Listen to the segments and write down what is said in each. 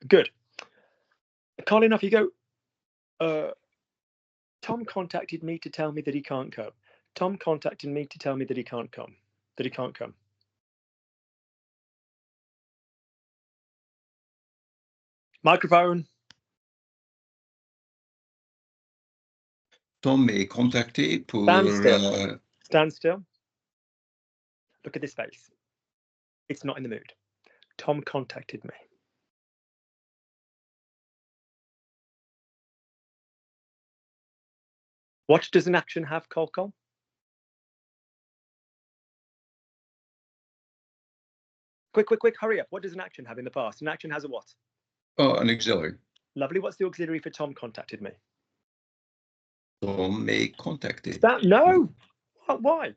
Good. Colin, off you go. Tom contacted me to tell me that he can't come. Tom contacted me to tell me that he can't come. Microphone. Tom est contacté pour... Stand still. Look at this face. It's not in the mood. Tom contacted me. What does an action have, Col? Quick, hurry up. What does an action have in the past? An action has a what? Oh, an auxiliary. Lovely. What's the auxiliary for Tom contacted me? Tom est contacté. No. Why?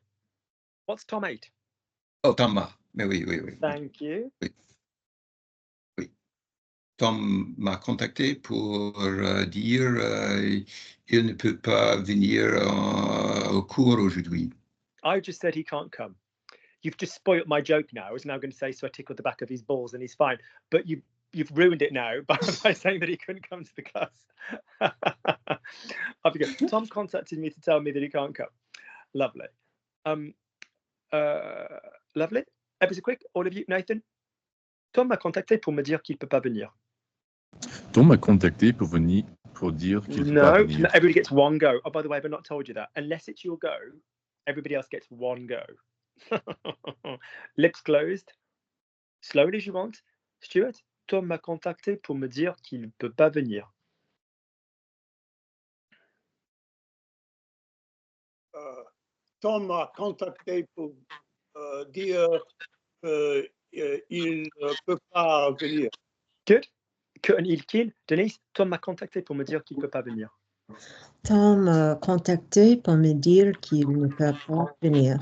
What's Tom 8? Oh, Tom m'a. Mais oui. Thank you. Oui. Tom m'a contacté pour dire il ne peut pas venir au cours aujourd'hui. I just said he can't come. You've just spoilt my joke now. I was now going to say, so I tickled the back of his balls and he's fine. But you've ruined it now by saying that he couldn't come to the class. Off you go. Tom contacted me to tell me that he can't come. Lovely. Lovely. Ever so quick, all of you. Nathan? Tom m'a contacté pour me dire qu'il peut pas venir. Tom m'a contacté pour dire qu'il peut pas venir. No, everybody gets one go. Oh, by the way, I've not told you that. Unless it's your go, everybody else gets one go. Lips closed. Slowly as you want. Stuart, Tom m'a contacté pour me dire qu'il ne peut pas venir. Tom m'a contacté pour dire qu'il ne peut pas venir. Good. Denise, Tom m'a contacté pour me dire qu'il ne peut pas venir. Tom m'a contacté pour me dire qu'il ne peut pas venir.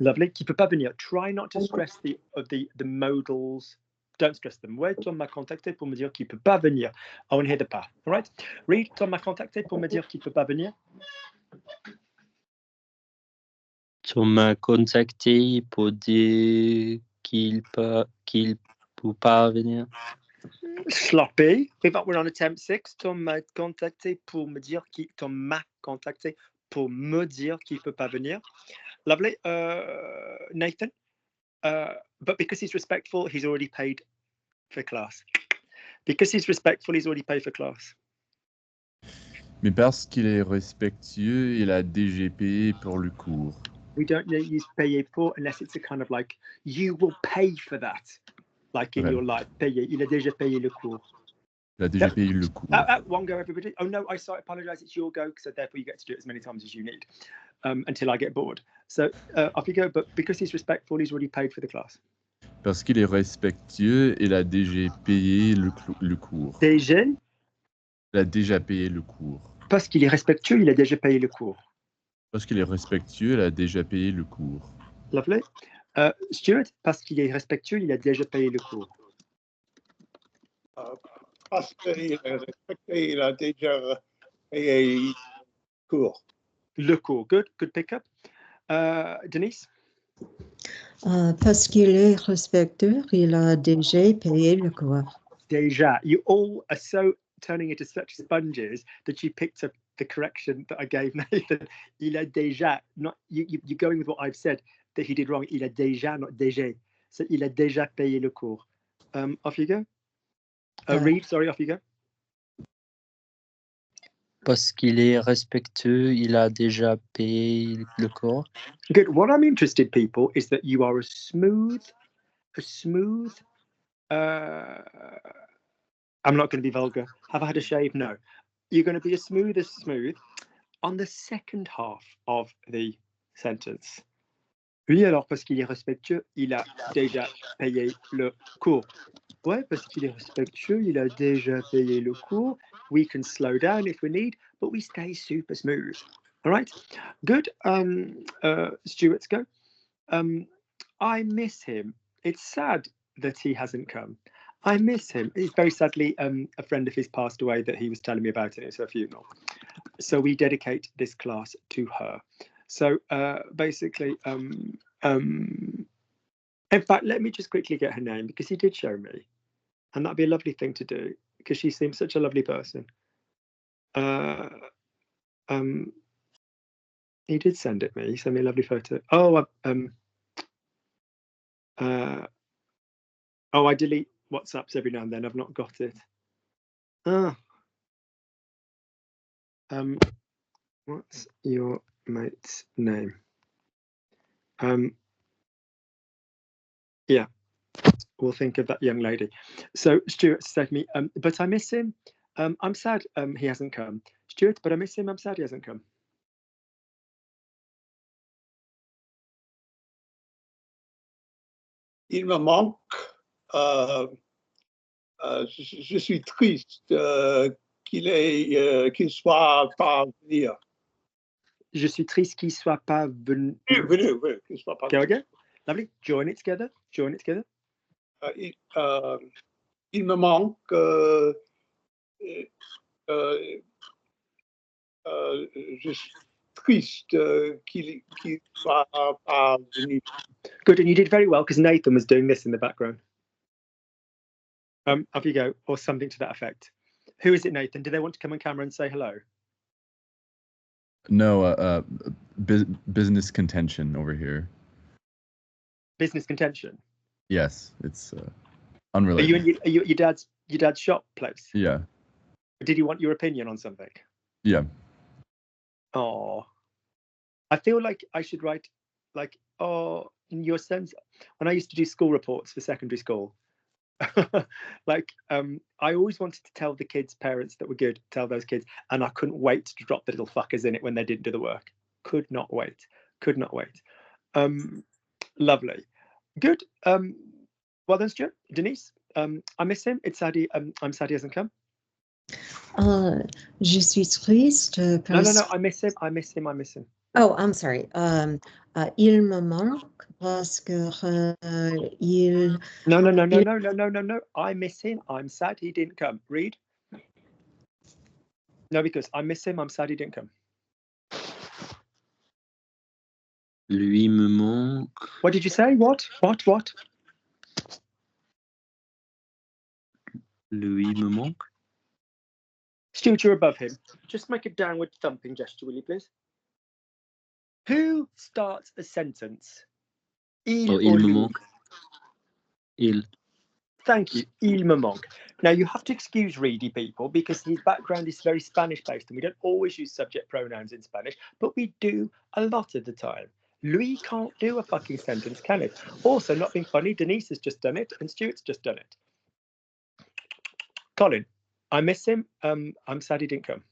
Lovely. Qui peut pas venir. Try not to stress the modals. Don't stress them. Ouais, Tom m'a contacté pour me dire qu'il peut pas venir. I want to hear the pas. All right. Read. Tom m'a contacté pour me dire qu'il peut pas venir. Tom m'a contacté pour dire qu'il peut pas venir. Sloppy. We're on attempt 6. Tom m'a contacté pour me dire qu'il peut pas venir. Lovely. Nathan. But because he's respectful, he's already paid for class. Mais parce qu'il est respectueux, il a déjà payé pour le cours. We don't use payer pour unless it's a kind of like, you will pay for that. Like in your life. Payer. Il a déjà payé le cours. Il a déjà payé le cours. One go, everybody. Oh no, I apologize. It's your go, so therefore you get to do it as many times as you need until I get bored. So off you go. But because he's respectful, he's already paid for the class. Parce qu'il est respectueux, il a déjà payé le cours. Déjà? Il a déjà payé le cours. Parce qu'il est respectueux, il a déjà payé le cours. Parce qu'il est respectueux, il a déjà payé le cours. Lovely. Stuart, parce qu'il est respectueux, il a déjà payé le cours. Parce qu'il est respecté, il a déjà payé le cours. Le cours. Good pick-up. Denise? Parce qu'il est respectueux, il a déjà payé le cours. Déjà. You all are so turning into such sponges that you picked up the correction that I gave Nathan. Il a déjà. Not you're going with what I've said that he did wrong. Il a déjà, not déjà. So il a déjà payé le cours. Off you go. Reed, sorry, off you go. Parce qu'il est respectueux, il a déjà payé le cours. Good. What I'm interested, people, is that you are a smooth. I'm not going to be vulgar. Have I had a shave? No. You're going to be as smooth on the second half of the sentence. Oui, alors parce qu'il est respectueux, il a déjà payé le cours. Ouais, parce qu'il est respectueux, il a déjà payé le cours. We can slow down if we need, but we stay super smooth. All right, good. Stuart's go. I miss him. It's sad that he hasn't come. I miss him. He's very sadly, a friend of his passed away that he was telling me about at his funeral. So we dedicate this class to her. So basically, in fact, let me just quickly get her name because he did show me, and that'd be a lovely thing to do because she seems such a lovely person. He did send it me. He sent me a lovely photo. Oh, I delete WhatsApps every now and then. I've not got it. What's your mate's name? Yeah, we'll think of that young lady. So Stuart said to me, but I miss him. I'm sad he hasn't come. Stuart, but I miss him. I'm sad he hasn't come. Il me manque. Je suis triste qu'il soit pas venu. Je suis triste qu'il soit pas venu. Qu'il soit pas Go again. Lovely. Join it together. Join it together. Il me manque. Je suis triste qu'il soit pas venu. Good, and you did very well because Nathan was doing this in the background. Off you go, or something to that effect. Who is it, Nathan? Do they want to come on camera and say hello? No, business contention over here. Business contention. Yes, it's unrelated. Are you at your dad's shop place? Yeah. Did he want your opinion on something? Yeah. Oh, I feel like I should write like, oh, in your sense, when I used to do school reports for secondary school, like I always wanted to tell the kids' parents that were good, tell those kids, and I couldn't wait to drop the little fuckers in it when they didn't do the work. Could not wait. Lovely. Good. Well then, Stuart, Denise, I miss him. It's sad I'm sad he hasn't come. Je suis triste parce... No, I miss him. Oh, I'm sorry. Il me manque parce que il... No. I miss him. I'm sad he didn't come. Read. No, because I miss him. I'm sad he didn't come. Lui me manque. What did you say? What? Lui me manque. Stuart, you're above him. Just make a downward thumping gesture, will you, please? Who starts a sentence? Il Oh, or il me lui? manque. Il. Thank you. Il me manque. Now, you have to excuse Reedy, people, because his background is very Spanish-based, and we don't always use subject pronouns in Spanish, but we do a lot of the time. Lui can't do a fucking sentence, can it? Also, not being funny, Denise has just done it, and Stuart's just done it. Colin, I miss him. I'm sad he didn't come.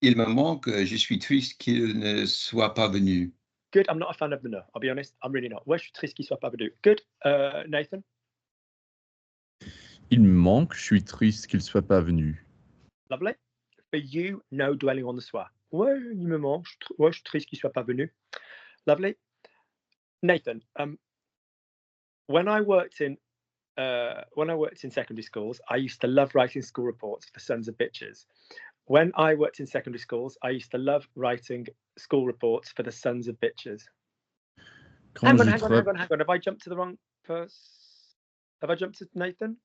Il me manque, je suis triste qu'il ne soit pas venu. Good. I'm not a fan of the no. I'll be honest. I'm really not. Ouais, je suis triste qu'il soit pas venu. Good. Nathan. Il me manque, je suis triste qu'il soit pas venu. Lovely. For you, no dwelling on the soi. Ouais, il me manque. Ouais, je suis triste qu'il soit pas venu. Lovely. Nathan. When I worked in secondary schools, I used to love writing school reports for sons of bitches. When I worked in secondary schools, I used to love writing school reports for the sons of bitches. Hang on. Have I jumped to the wrong person? Have I jumped to Nathan?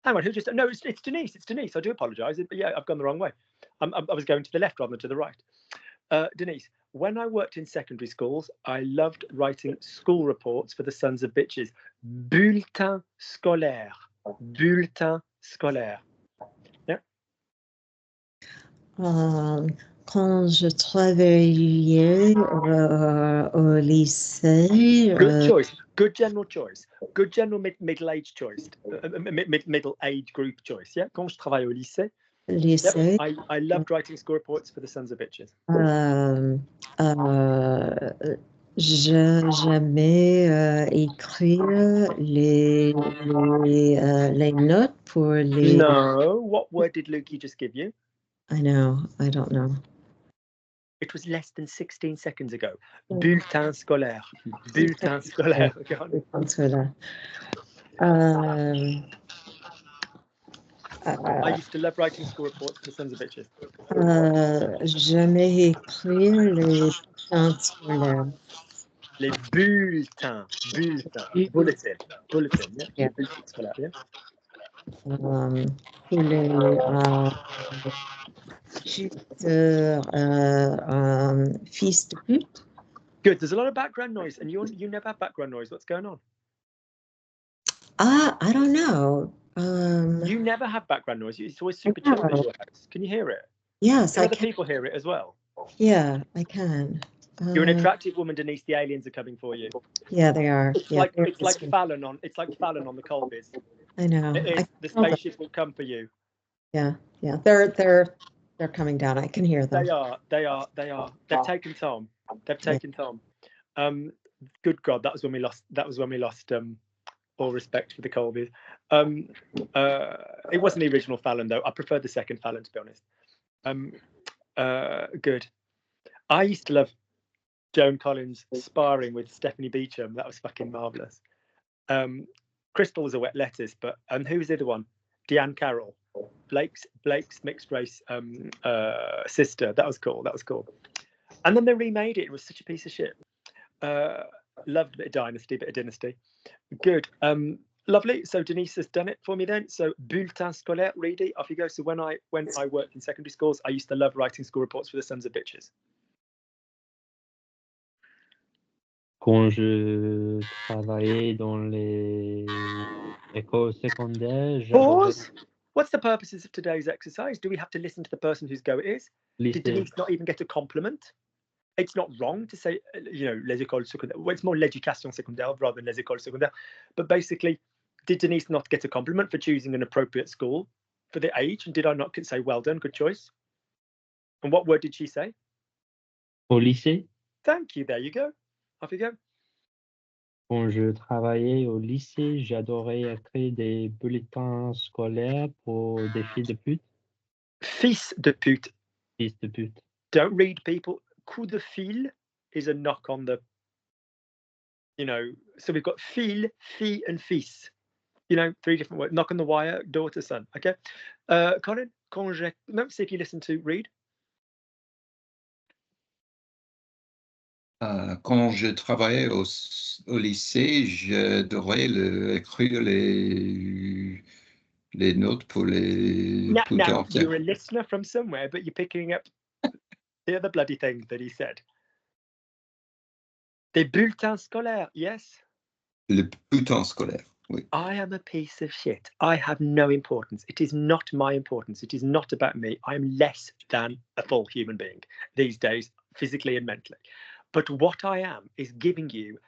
Hang on, who just... No, it's Denise. It's Denise. I do apologise. But yeah, I've gone the wrong way. I was going to the left rather than to the right. Denise, when I worked in secondary schools, I loved writing school reports for the sons of bitches. Bulletin scolaire. Yeah. Quand je travaillais au lycée... Good choice. Good general choice. Good general middle-age choice. Middle-age group choice. Yeah. Quand je travaille au lycée. Yep. I loved writing school reports for the sons of bitches. J'aimais écrire les notes pour les... No. What word did Lukey just give you? I know. I don't know. It was less than 16 seconds ago. Bulletin scolaire. Bulletin scolaire. I used to love writing school reports for the sons of bitches. J'aimais écrire les bulletins scolaires. Les bulletins. Bulletin. Yeah. Yeah. Les bulletins scolaires, yeah. Pour les fils de pute. Good. There's a lot of background noise, and you never have background noise. What's going on? I don't know. You never have background noise. It's always super chill at your house. Can you hear it? Yes, Can I other can. people hear it as well? Yeah, I can. You're an attractive woman, Denise. The aliens are coming for you. Yeah, they are. It's Yeah, like they're it's like listening. Fallon on the Colbys. I know. It is. The feel them. spaceship will come for you. Yeah, they're coming down. I can hear them. They are. They've taken Tom. They've taken Tom. Good God, that was when we lost. All respect for the Colbys. It wasn't the original Fallon though. I preferred the second Fallon, to be honest. Good. I used to love Joan Collins sparring with Stephanie Beacham. That was fucking marvelous. Crystal was a wet lettuce, but who was the other one? Deanne Carroll, Blake's mixed race sister. That was cool. And then they remade it. It was such a piece of shit. Loved a bit of Dynasty, bit of Dynasty. Good. Lovely. So Denise has done it for me then. So bulletin scolaire, Reedy, off you go. So when I worked in secondary schools, I used to love writing school reports for the sons of bitches. Quand je travaillais dans les écoles secondaires, Pause. What's the purposes of today's exercise? Do we have to listen to the person whose go it is? Did lycée. Denise not even get a compliment? It's not wrong to say, les écoles secondaires. Well, it's more l'éducation secondaire rather than les écoles secondaires. But basically, did Denise not get a compliment for choosing an appropriate school for the age? And did I not say, well done, good choice? And what word did she say? Au lycée, Thank you. There you go. Off you go. quand je travaillais au lycée, j'adorais écrire des bulletins scolaires pour des filles de pute. Fils de pute. Fils de pute. Don't read people. Coup de fil is a knock on the, so we've got fil, fille, and fils. 3 different words. Knock on the wire, daughter, son. Okay. Colin, see if you listen to read. Quand je travaillais au lycée, j'adorais écrire les notes pour les Now, you're a listener from somewhere, but you're picking up the other bloody thing that he said. Des bulletins scolaires, yes? Les bulletins scolaires, oui. I am a piece of shit. I have no importance. It is not my importance. It is not about me. I am less than a full human being these days, physically and mentally. But what I am is giving you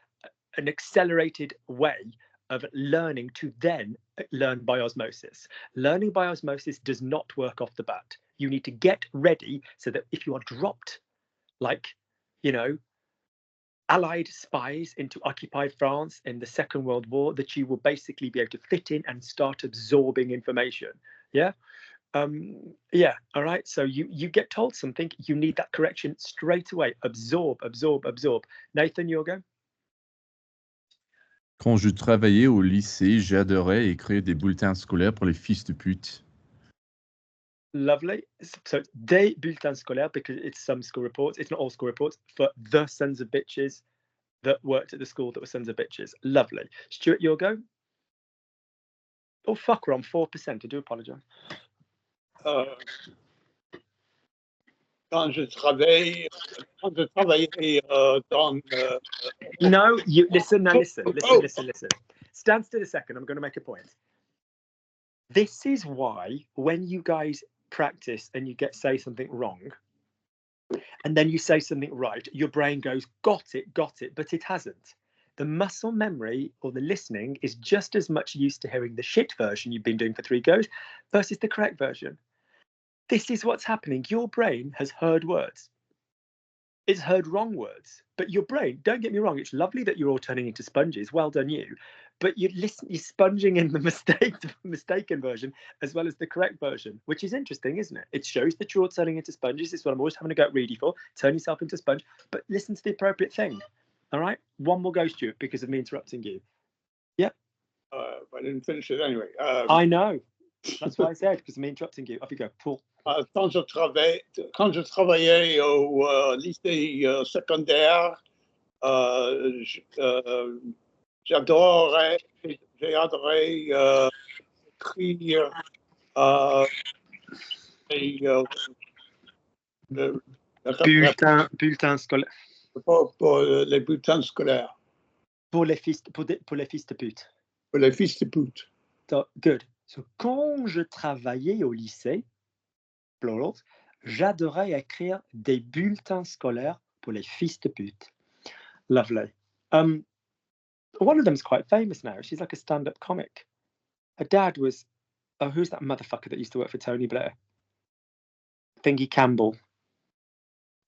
an accelerated way of learning to then learn by osmosis. Learning by osmosis does not work off the bat. You need to get ready so that if you are dropped like, Allied spies into occupied France in the Second World War, that you will basically be able to fit in and start absorbing information. Yeah. Yeah. All right. So you get told something, you need that correction straight away. Absorb. Nathan, your go. Quand je travaillais au lycée, j'adorais écrire des bulletins scolaires pour les fils de pute. Lovely. So it's des bulletins scolaires because it's some school reports. It's not all school reports for the sons of bitches that worked at the school that were sons of bitches. Lovely. Stuart, your go. Oh, fuck, we're on 4%. I do apologise. Quand je travaillais dans... No, you listen. Stand still a second. I'm going to make a point. This is why when you guys practice and you say something wrong, and then you say something right, your brain goes, got it, but it hasn't. The muscle memory or the listening is just as much used to hearing the shit version you've been doing for 3 goes versus the correct version. This is what's happening. Your brain has heard words. It's heard wrong words, but your brain, don't get me wrong, it's lovely that you're all turning into sponges. Well done, you. But you're sponging in the mistaken version as well as the correct version, which is interesting, isn't it? It shows that you're all turning into sponges. It's what I'm always having to go at Reedy for. Turn yourself into a sponge, but listen to the appropriate thing. All right? 1 will go, Stuart, because of me interrupting you. Yep. I didn't finish it anyway. I know. That's why I said, because I'm interrupting you. Off you go. Pour. Quand je travaillais au lycée secondaire, j'ai adoré écrire Bulletin scolaire. pour les bulletins scolaires. Pour les fils de pute. Pour les fils de pute. So, good. So, quand je travaillais au lycée, plural, j'adorais écrire des bulletins scolaires pour les fils de pute. Lovely. One of them's quite famous now. She's like a stand-up comic. Her dad was, oh, who's that motherfucker that used to work for Tony Blair? Thingy Campbell.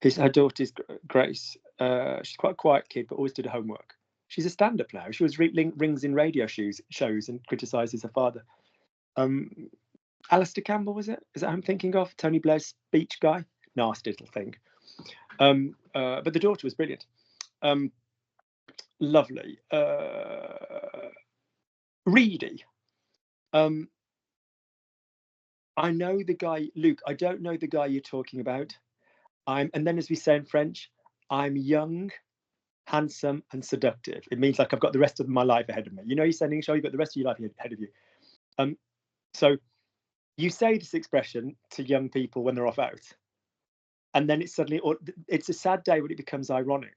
Her daughter's Grace. She's quite a quiet kid, but always did her homework. She's a stand-up now. She was rings in radio shows and criticises her father. Alistair Campbell, was it? Is that who I'm thinking of? Tony Blair's speech guy? Nasty little thing. But the daughter was brilliant. Lovely. Reedy. I know the guy, Luke, I don't know the guy you're talking about. And then as we say in French, I'm young, handsome, and seductive. It means like I've got the rest of my life ahead of me. You know, you're saying, you've got the rest of your life ahead of you. So you say this expression to young people when they're off out, and then it's suddenly, or it's a sad day when it becomes ironic.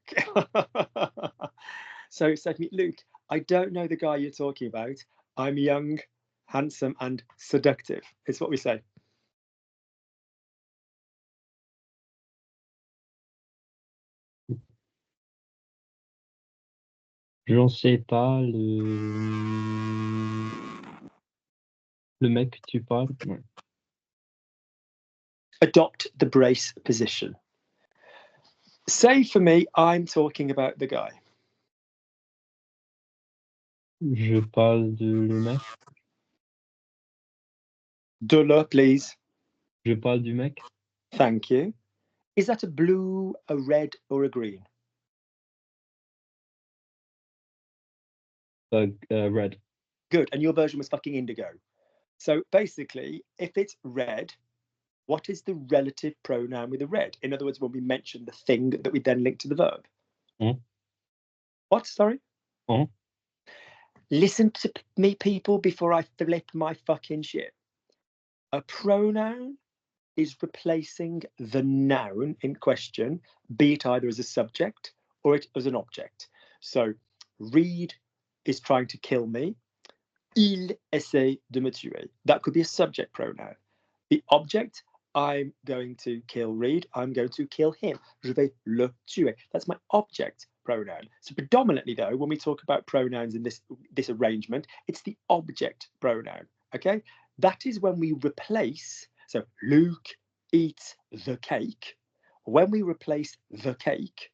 So it said to me, Luke, I don't know the guy you're talking about. I'm young, handsome, and seductive. It's what we say. J'en sais pas, le mec que tu parles. Ouais. Adopt the brace position. Say for me, I'm talking about the guy. Je parle de le mec. De le, please. Je parle du mec. Thank you. Is that a blue, a red, or a green? Red. Good. And your version was fucking indigo. So basically, if it's red, what is the relative pronoun with the red? In other words, when we mention the thing that we then link to the verb. What? Sorry? Listen to me, people, before I flip my fucking shit. A pronoun is replacing the noun in question, be it either as a subject or it as an object. So, Reed is trying to kill me. Il essaie de me tuer. That could be a subject pronoun. The object, I'm going to kill Reed. I'm going to kill him. Je vais le tuer. That's my object pronoun. So predominantly, though, when we talk about pronouns in this arrangement, it's the object pronoun. Okay, that is when we replace. So Luke eats the cake. When we replace the cake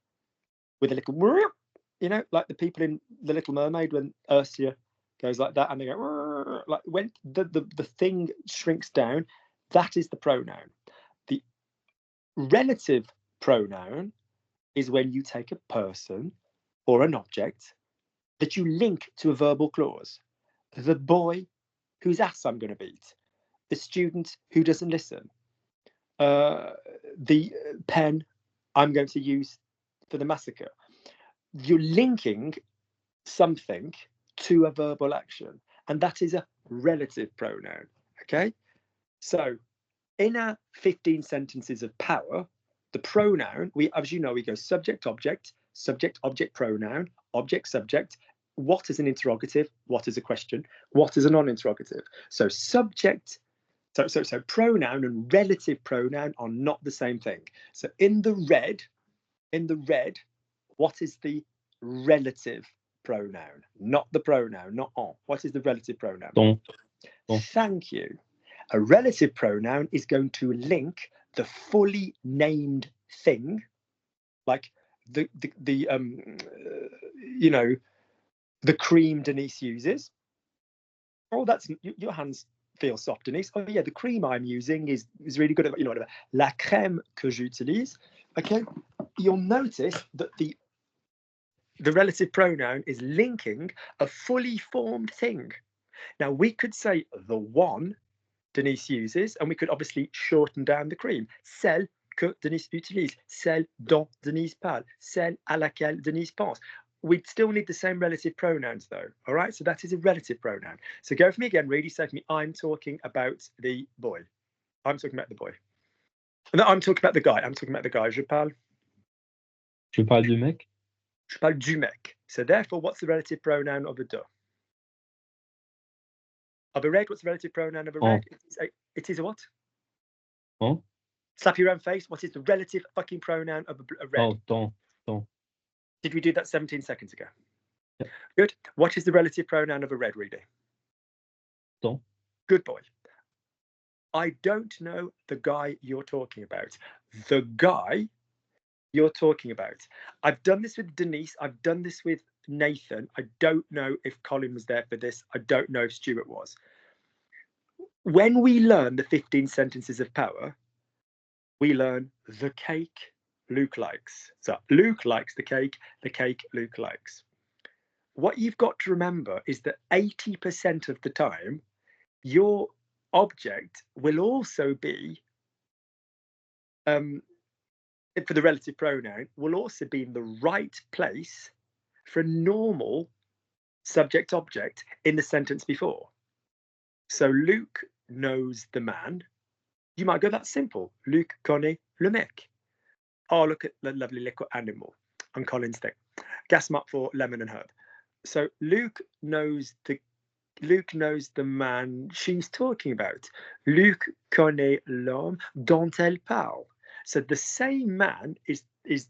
with a little, you know, like the people in The Little Mermaid when Ursula goes like that, and they go like when the thing shrinks down. That is the pronoun. The relative pronoun is when you take a person or an object that you link to a verbal clause. The boy whose ass I'm going to beat. The student who doesn't listen. The pen I'm going to use for the massacre. You're linking something to a verbal action, and that is a relative pronoun. Okay? So in our 15 sentences of power, the pronoun, as you know, we go subject, object, pronoun, object, subject. What is an interrogative? What is a question? What is a non-interrogative? So subject, so pronoun and relative pronoun are not the same thing. So in the red, what is the relative pronoun? Not the pronoun, not on. What is the relative pronoun? Ton. Thank you. A relative pronoun is going to link the fully named thing, like the cream Denise uses. Oh, that's your hands feel soft, Denise. Oh yeah, the cream I'm using is really good at, you know, whatever. La crème que j'utilise. Okay, you'll notice that the relative pronoun is linking a fully formed thing. Now we could say the one Denise uses, and we could obviously shorten down the cream. Celle que Denise utilise, celle dont Denise parle, celle à laquelle Denise pense. We'd still need the same relative pronouns though, all right? So that is a relative pronoun. So go for me again, really say for me, I'm talking about the boy. I'm talking about the boy. No, I'm talking about the guy. I'm talking about the guy. Je parle du mec. Je parle du mec. So therefore, what's the relative pronoun of a de? Of a red, what's the relative pronoun of a red? It is a what? Oh. Slap your own face. What is the relative fucking pronoun of a red? Oh, ton. Did we do that 17 seconds ago? Yeah. Good. What is the relative pronoun of a red, Reedy? Ton. Good boy. I don't know the guy you're talking about. The guy you're talking about. I've done this with Denise. I've done this with Nathan. I don't know if Colin was there for this. I don't know if Stuart was. When we learn the 15 sentences of power, we learn the cake Luke likes. So Luke likes the cake Luke likes. What you've got to remember is that 80% of the time, your object will also be, for the relative pronoun, will also be in the right place for a normal subject object in the sentence before. So Luke knows the man. You might go, that's simple. Luke connaît le mec. Oh, look at the lovely little animal on Colin's thing. Gas mark for lemon and herb. So Luke knows the man she's talking about. Luc connaît l'homme dont elle parle. So the same man is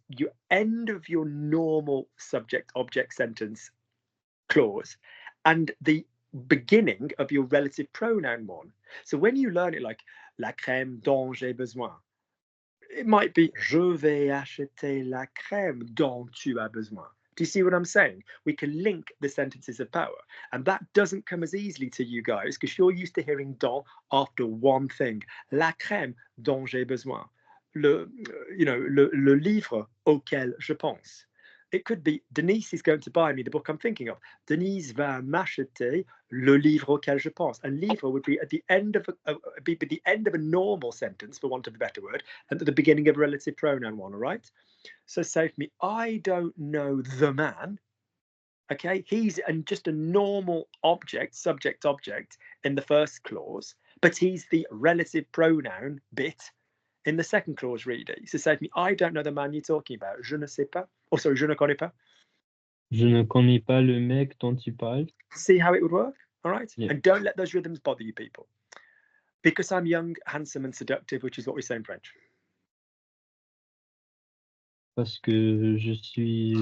your end of your normal subject-object sentence clause and the beginning of your relative pronoun one. So when you learn it like la crème dont j'ai besoin, it might be je vais acheter la crème dont tu as besoin. Do you see what I'm saying? We can link the sentences of power, and that doesn't come as easily to you guys because you're used to hearing dont after one thing. La crème dont j'ai besoin. Le livre auquel je pense. It could be Denise is going to buy me the book I'm thinking of. Denise va m'acheter le livre auquel je pense. And livre would be at the end of a normal sentence, for want of a better word, and at the beginning of a relative pronoun one. All right. So say for me, I don't know the man. Okay, he's just a normal object, subject object in the first clause, but he's the relative pronoun bit in the second clause, really. So say to me, I don't know the man you're talking about. Je ne sais pas. Oh, sorry, je ne connais pas. Je ne connais pas le mec dont tu parles. See how it would work? All right. Yeah. And don't let those rhythms bother you people. Because I'm young, handsome, and seductive, which is what we say in French. Parce que je suis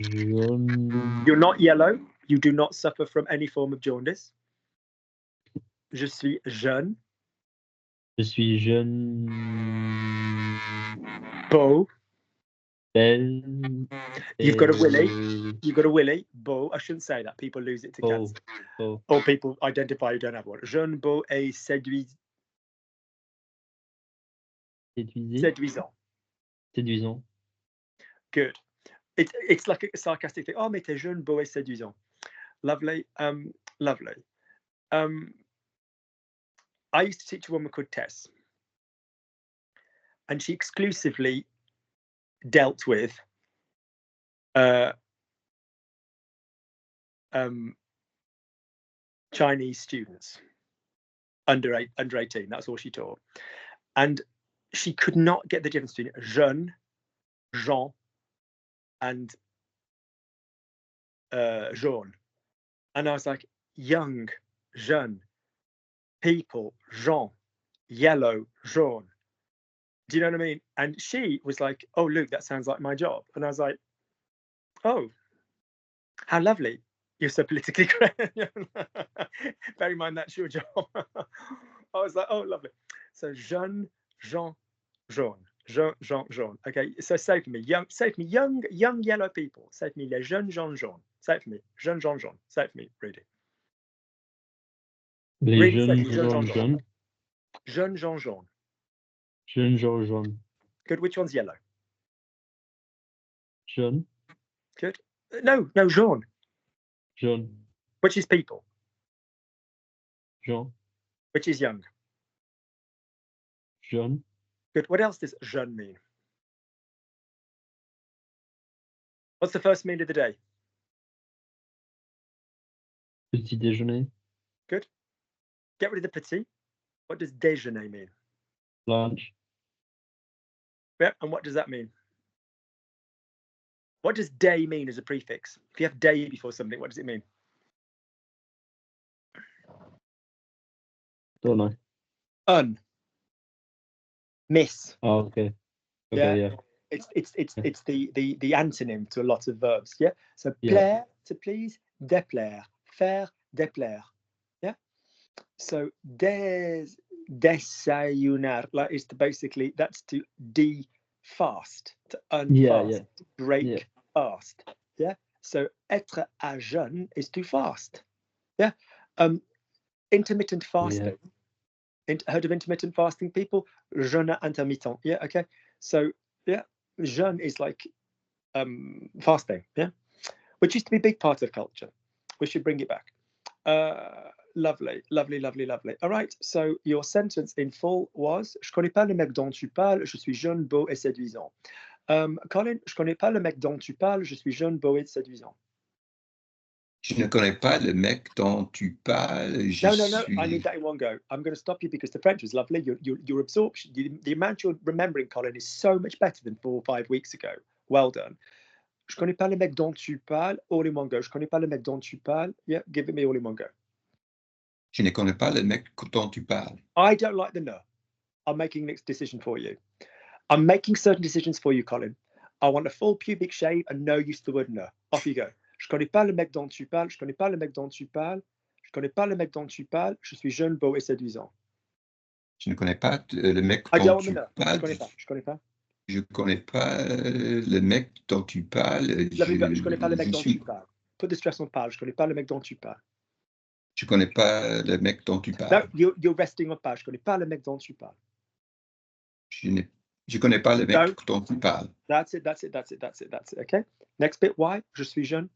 jaune. You're not yellow. You do not suffer from any form of jaundice. Je suis jeune. Je suis jeune. Beau. Belle. You've got a willy. You've got a willy. Beau. I shouldn't say that. People lose it to cancer. Beau. Or people identify who don't have one. Jeune, beau et séduisant. Séduisant. Good. It's like a sarcastic thing. Oh, mais t'es jeune, beau et séduisant. Lovely. Lovely. I used to teach a woman called Tess, and she exclusively dealt with Chinese students under 18. That's all she taught, and she could not get the difference between jeune, Jean, and jaune. And I was like, young, jeune, people, Jean, yellow, jaune. Do you know what I mean? And she was like, oh, Luke, that sounds like my job. And I was like, oh, how lovely. You're so politically correct. Bear in mind, that's your job. I was like, oh, lovely. So jeune, Jean, jaune. Jean, jaune. Okay, so say for me, young yellow people. Say for me, les jeunes gens jaunes. Say it for me, jeunes gens jaunes. Say it for me, read it. Les jeunes gens jaunes. Jeunes gens jaunes. Jeunes gens jaunes. Good. Which one's yellow? Jaune. Good. No, jaune. Jaune. Which is people? Jean. Which is young? jeune. Good. What else does jeune mean? What's the first meal of the day? Petit déjeuner. Good. Get rid of the petit. What does déjeuner mean? Lunch. Yeah, and what does that mean? What does day mean as a prefix? If you have day before something, what does it mean? Don't know. Miss. Oh, okay. Okay, yeah. It's the antonym to a lot of verbs. Yeah. So Yeah. plaire, to please, déplaire, faire, déplaire. Yeah. So desayunar, like is to basically that's to de-fast, to unfast, Yeah. break Yeah. fast. Yeah. So être à jeûne is to fast. Yeah. Intermittent fasting. Heard of intermittent fasting, people? Jeûne intermittent. Yeah. Okay. So yeah, jeûne is like fasting. Yeah, which used to be a big part of culture. We should bring it back. Lovely. All right. So your sentence in full was: Je connais pas le mec dont tu parles. Je suis jeune, beau et séduisant. Colin, je connais pas le mec dont tu parles. Je suis jeune, beau et séduisant. Je ne connais pas le mec dont tu parles. No. I need that in one go. I'm going to stop you because the French was lovely. Your absorption, the amount you're remembering, Colin, is so much better than 4 or 5 weeks ago. Well done. Je connais pas le mec dont tu parles. All in one go. Je connais pas le mec dont tu parles. Yeah, give it me all in one go. Je ne connais pas le mec dont tu parles. I don't like the no. I'm making next decision for you. I'm making certain decisions for you, Colin. I want a full pubic shave and no use to the word no. Off you go. Je connais pas le mec dont tu parles. Je connais pas le mec dont tu parles. Je connais pas le mec dont tu parles. Je suis jeune, beau et séduisant. Je ne connais pas le mec I dont don't want tu the no. parles. Je connais pas. Je connais pas le mec dont tu parles. Je connais pas le mec dont tu parles. Put the stress on parle. Je connais pas le mec dont tu parles. Je connais pas le mec dont tu No, parles. you're resting on parle. Je connais pas le mec dont tu parles. Je connais pas le mec dont tu parles. That's it. Okay. Next bit. Why? Je suis jeune.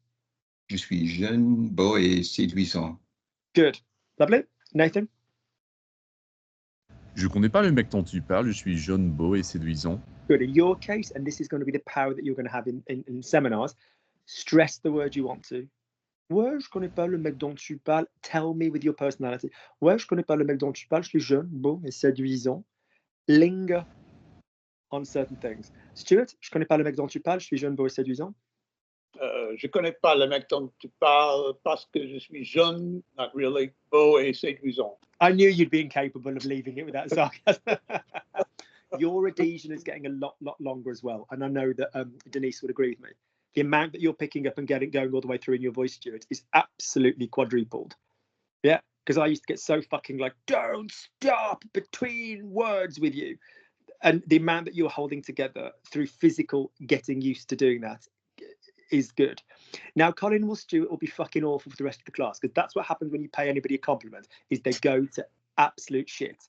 Je suis jeune, beau et séduisant. Good. Lovely. Nathan? Je connais pas le mec dont tu parles, je suis jeune, beau et séduisant. Good. In your case, and this is going to be the power that you're going to have in seminars, stress the word you want to. Ouais, je connais pas le mec dont tu parles. Tell me with your personality. Ouais, je connais pas le mec dont tu parles, je suis jeune, beau et séduisant. Linger on certain things. Stuart, je connais pas le mec dont tu parles, je suis jeune, beau et séduisant. Je connais pas le mec dont tu parles parce que je suis jeune, not really, beau et séduisant. I knew you'd be incapable of leaving it without sarcasm. Your adhesion is getting a lot longer as well. And I know that Denise would agree with me. The amount that you're picking up and going all the way through in your voice, Stuart, is absolutely quadrupled. Yeah, because I used to get so fucking like, don't stop between words with you. And the amount that you're holding together through physical getting used to doing that is good. Now, Colin or Stuart will be fucking awful for the rest of the class because that's what happens when you pay anybody a compliment is they go to absolute shit.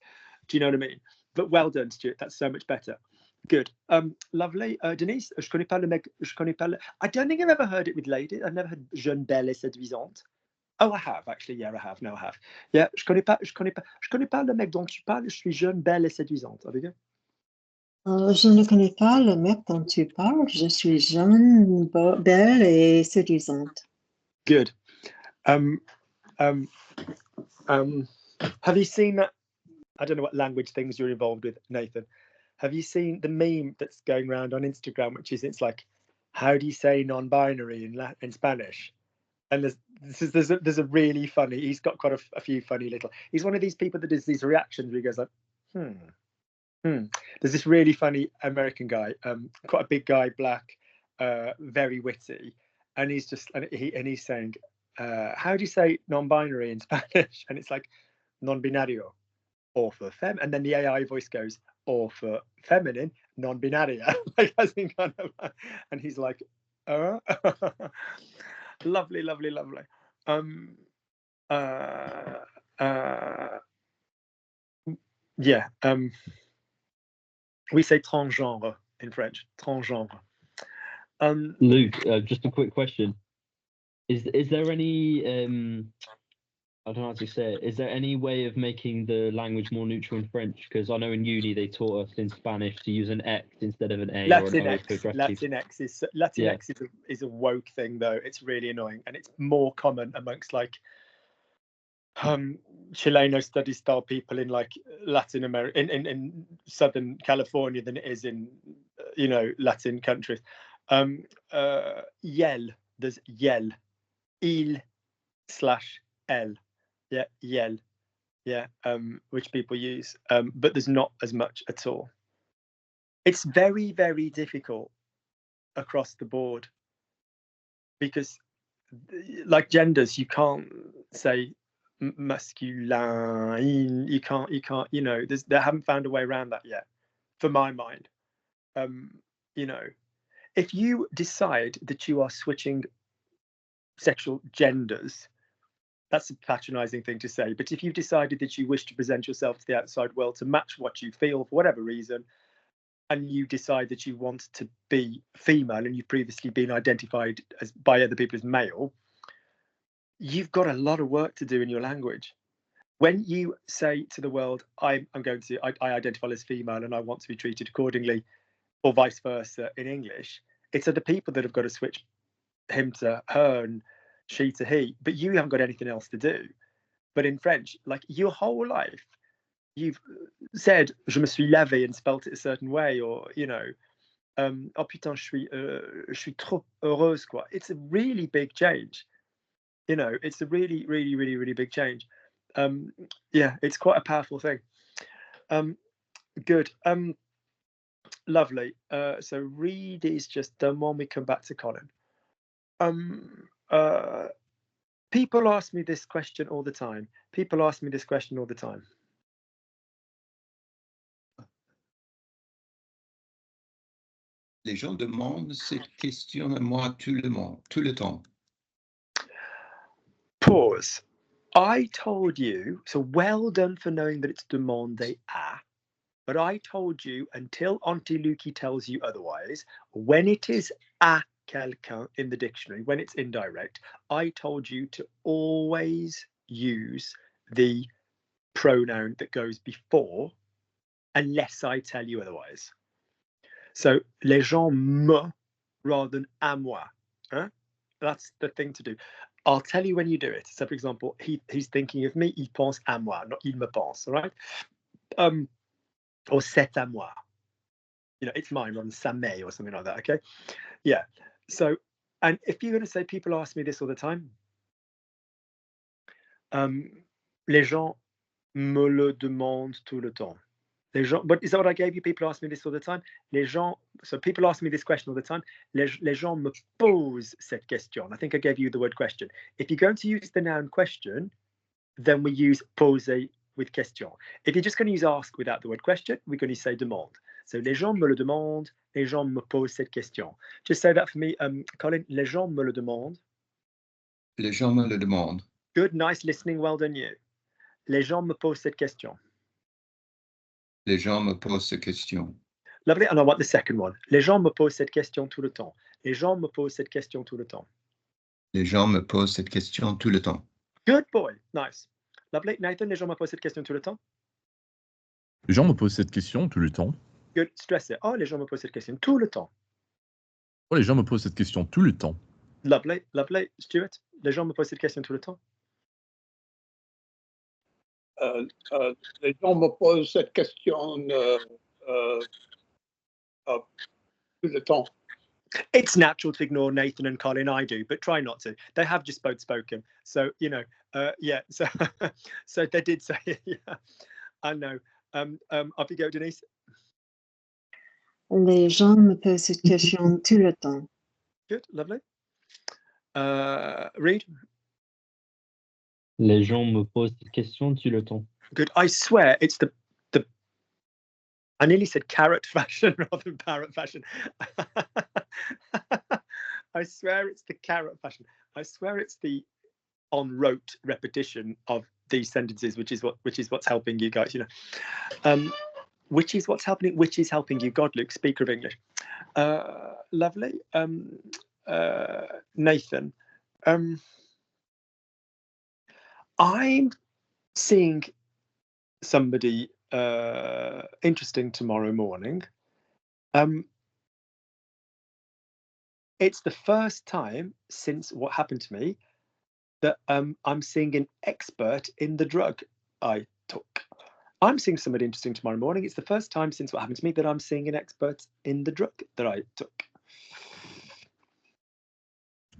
Do you know what I mean? But well done, Stuart. That's so much better. Good. Lovely. Denise, je connais pas le mec, je connais pas le... I don't think I've ever heard it with ladies. I've never heard jeune, belle et séduisante. Oh, I have, actually. Yeah, I have. No, I have. Yeah, je connais pas le mec dont tu parles. Je suis jeune, belle et séduisante. Have you go? Je ne connais pas le mec dont tu parles. Je suis jeune, belle et séduisante. Good. Have you seen that? I don't know what language things you're involved with, Nathan. Have you seen the meme that's going around on Instagram, which is it's like, how do you say non-binary in Spanish? And there's a really funny. He's got quite a few funny little. He's one of these people that does these reactions where he goes like, There's this really funny American guy, quite a big guy, black, very witty, and he's saying, how do you say non-binary in Spanish? And it's like non-binario, or for fem, and then the AI voice goes, or for feminine, non-binaria, like as in kind of, and he's like, lovely. Yeah. We say transgenre in French. Transgenre. Luke, just a quick question: Is there any I don't know how to say it. Is there any way of making the language more neutral in French? Because I know in uni they taught us in Spanish to use an X instead of an A or an O for aggressive. Latinx is a woke thing though. It's really annoying, and it's more common amongst like Chileno study style people in like Latin America, in Southern California than it is in Latin countries. Yel, there's yel, il/el, yeah, yel, yeah, which people use, but there's not as much at all. It's very, very difficult across the board because, like genders, you can't say masculine. You can't. They haven't found a way around that yet, for my mind. If you decide that you are switching sexual genders, that's a patronizing thing to say. But if you've decided that you wish to present yourself to the outside world to match what you feel for whatever reason, and you decide that you want to be female and you've previously been identified by other people as male, you've got a lot of work to do in your language. When you say to the world, I identify as female and I want to be treated accordingly, or vice versa in English, it's other people that have got to switch him to her and she to he, but you haven't got anything else to do. But in French, like your whole life, you've said je me suis lavé and spelt it a certain way, or oh putain, je suis trop heureuse, quoi. It's a really big change. It's a really, really, really, really big change. Yeah, it's quite a powerful thing. Good. Lovely. So Reed is just done when we come back to Colin. People ask me this question all the time. Les gens demandent cette question à moi tout le temps. Pause. I told you, so well done for knowing that it's demandé à, but I told you until Auntie Lukey tells you otherwise, when it is à quelqu'un in the dictionary, when it's indirect, I told you to always use the pronoun that goes before, unless I tell you otherwise. So, les gens me rather than à moi. Huh? That's the thing to do. I'll tell you when you do it. So, for example, he's thinking of me, il pense à moi, not il me pense, all right? Or c'est à moi. It's mine, rather than ça m'est or something like that, okay? Yeah. So, and if you're going to say, people ask me this all the time, les gens me le demandent tout le temps. Les gens, but is that what I gave you? People ask me this all the time. Les gens, so people ask me this question all the time. Les gens me posent cette question. I think I gave you the word question. If you're going to use the noun question, then we use poser with question. If you're just going to use ask without the word question, we're going to say demande. So les gens me le demandent. Les gens me posent cette question. Just say that for me, Colin. Les gens me le demandent. Les gens me le demandent. Good, nice listening. Well done, you. Les gens me posent cette question. Les gens me posent cette question. Lovely, and I want the second one. Les gens me posent cette question tout le temps. Les gens me posent cette question tout le temps. Les gens me posent cette question tout le temps. Good boy, nice. Lovely, Nathan, les gens me posent cette question tout le temps. Les gens me posent cette question tout le temps. Good, stress it. Oh, les gens me posent cette question tout le temps. Oh, les gens me posent cette question tout le temps. Lovely, lovely. Stuart, les gens me posent cette question tout le temps. Les gens me posent cette question tout le temps. It's natural to ignore Nathan and Colin. I do, but try not to. They have just both spoken, so yeah. So, so they did say, yeah. I know. Off you go, Denise. Les gens me posent cette question tout le temps. Good, lovely. Reed. Les gens me posent cette question tout le temps. Good. I swear it's the I nearly said carrot fashion rather than parrot fashion. I swear it's the carrot fashion. I swear it's the on rote repetition of these sentences, which is what's helping you guys, which is helping you. God, Luke, speaker of English. Lovely. Nathan. I'm seeing somebody interesting tomorrow morning. It's the first time since what happened to me that I'm seeing an expert in the drug I took. I'm seeing somebody interesting tomorrow morning. It's the first time since what happened to me that I'm seeing an expert in the drug that I took.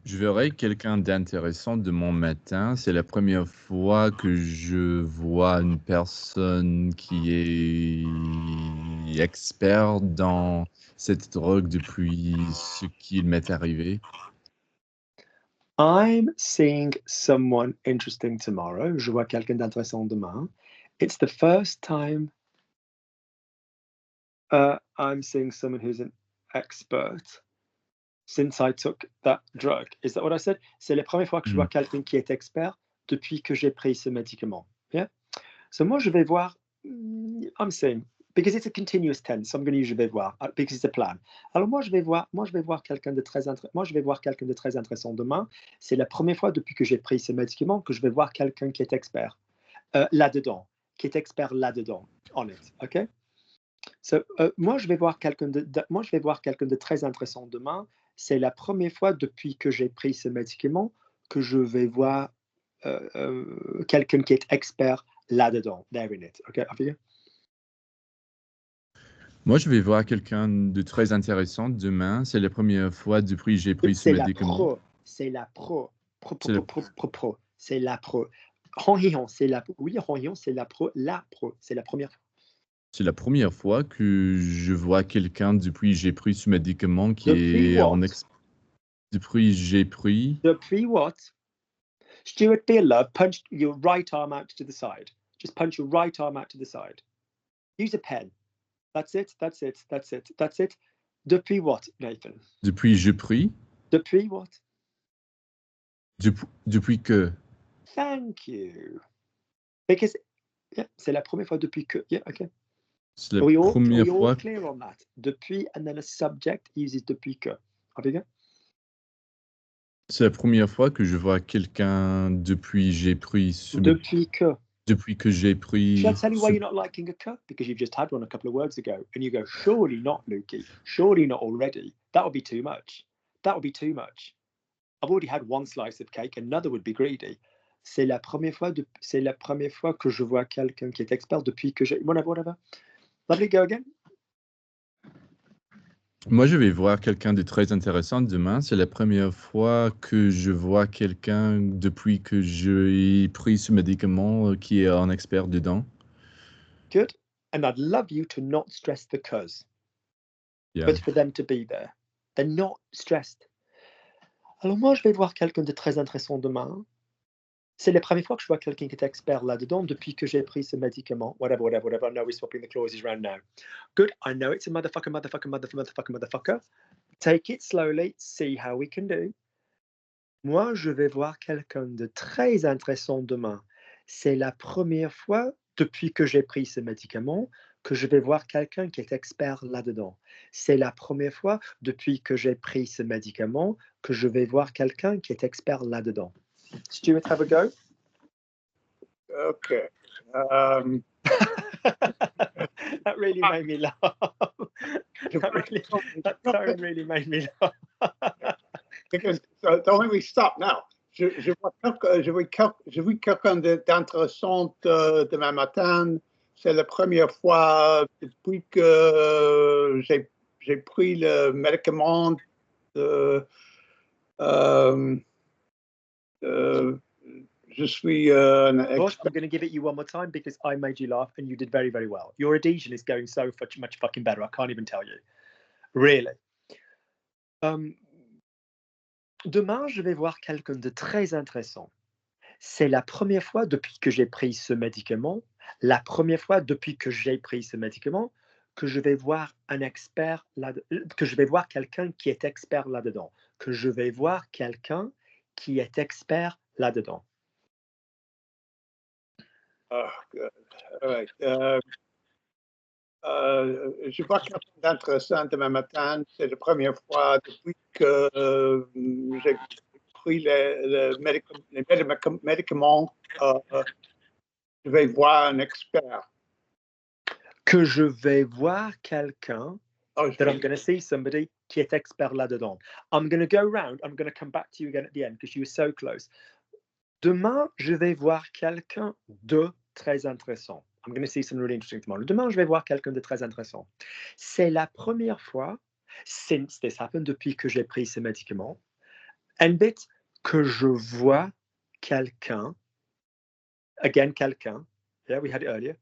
Je verrai quelqu'un d'intéressant demain matin. C'est la première fois que je vois une personne qui est expert dans cette drogue depuis ce qu'il m'est arrivé. I'm seeing someone interesting tomorrow. Je vois quelqu'un d'intéressant demain. It's the first time I'm seeing someone who's an expert since I took that drug. Is that what I said? C'est la première fois que je vois quelqu'un qui est expert depuis que j'ai pris ce médicament. Yeah? So moi, je vais voir, I'm saying, because it's a continuous tense, I'm going to use je vais voir, because it's a plan. Alors moi, je vais voir quelqu'un de très intéressant demain. C'est la première fois depuis que j'ai pris ce médicament que je vais voir quelqu'un qui est expert là-dedans, on it, okay? So, moi, je vais voir quelqu'un de très intéressant demain. C'est la première fois depuis que j'ai pris ce médicament que je vais voir quelqu'un qui est expert là-dedans. There in it. Okay, Afia? Moi, je vais voir quelqu'un de très intéressant demain. C'est la première fois depuis que j'ai pris ce médicament. C'est la pro. C'est la pro. Hon, c'est la pro. Oui, Hon, c'est la pro. La pro. C'est la première fois. C'est la première fois que je vois quelqu'un depuis que j'ai pris ce médicament qui Depuis est what? Depuis j'ai pris. Depuis what? Stuart Beerlove punched your right arm out to the side. Just punch your right arm out to the side. Use a pen. That's it. Depuis what, Nathan? Depuis j'ai pris. Depuis what? Depuis que. Thank you. Because yeah, c'est la première fois depuis que. Yeah, okay. C'est la première fois. All clear on that. Depuis, and then a subject uses depuis que. C'est la première fois que je vois quelqu'un depuis j'ai pris ce. Depuis que. Depuis que j'ai pris. Shall I tell you why you're not liking a cup? Because you've just had one a couple of words ago, and you go, surely not, Lukey. Surely not already. That would be too much. I've already had one slice of cake. Another would be greedy. C'est la première fois que je vois quelqu'un qui est expert depuis que j'ai. Whatever. Lovely, go again. Moi, je vais voir quelqu'un de très intéressant demain. C'est la première fois que je vois quelqu'un depuis que j'ai pris ce médicament qui est un expert dedans. Good. And I'd love you to not stress the cause. Yeah. But for them to be there. They're not stressed. Alors moi, je vais voir quelqu'un de très intéressant demain. C'est la première fois que je vois quelqu'un qui est expert là-dedans depuis que j'ai pris ce médicament. Whatever. I know we're swapping the clauses around now. Good. I know it's a motherfucker. Take it slowly. See how we can do. Moi, je vais voir quelqu'un de très intéressant demain. C'est la première fois depuis que j'ai pris ce médicament que je vais voir quelqu'un qui est expert là-dedans. C'est la première fois depuis que j'ai pris ce médicament que je vais voir quelqu'un qui est expert là-dedans. Stuart, have a go. Okay. That really made me laugh. That tone really made me laugh. Because don't let me stop now. Je vois quelqu'un d'intéressant demain matin. C'est la première fois depuis que j'ai pris le médicament. Je suis Gosh, I'm going to give it you one more time because I made you laugh and you did very, very well. Your adhesion is going so much fucking better. I can't even tell you. Really. Demain, je vais voir quelqu'un de très intéressant. C'est la première fois depuis que j'ai pris ce médicament, que je vais voir un expert que je vais voir quelqu'un qui est expert là-dedans. Oh, good. All right. Je vois quelque chose d'intéressant demain matin. C'est la première fois depuis que j'ai pris les médicaments, je vais voir un expert. Que je vais voir quelqu'un, Oh, that I'm going to see somebody qui est expert là-dedans. I'm going to go round, I'm going to come back to you again at the end because you were so close. Demain, je vais voir quelqu'un de très intéressant. I'm going to see some really interesting tomorrow. Demain, je vais voir quelqu'un de très intéressant. C'est la première fois, since this happened, depuis que j'ai pris ce médicament, and bit, que je vois quelqu'un, again, quelqu'un, yeah, we had it earlier,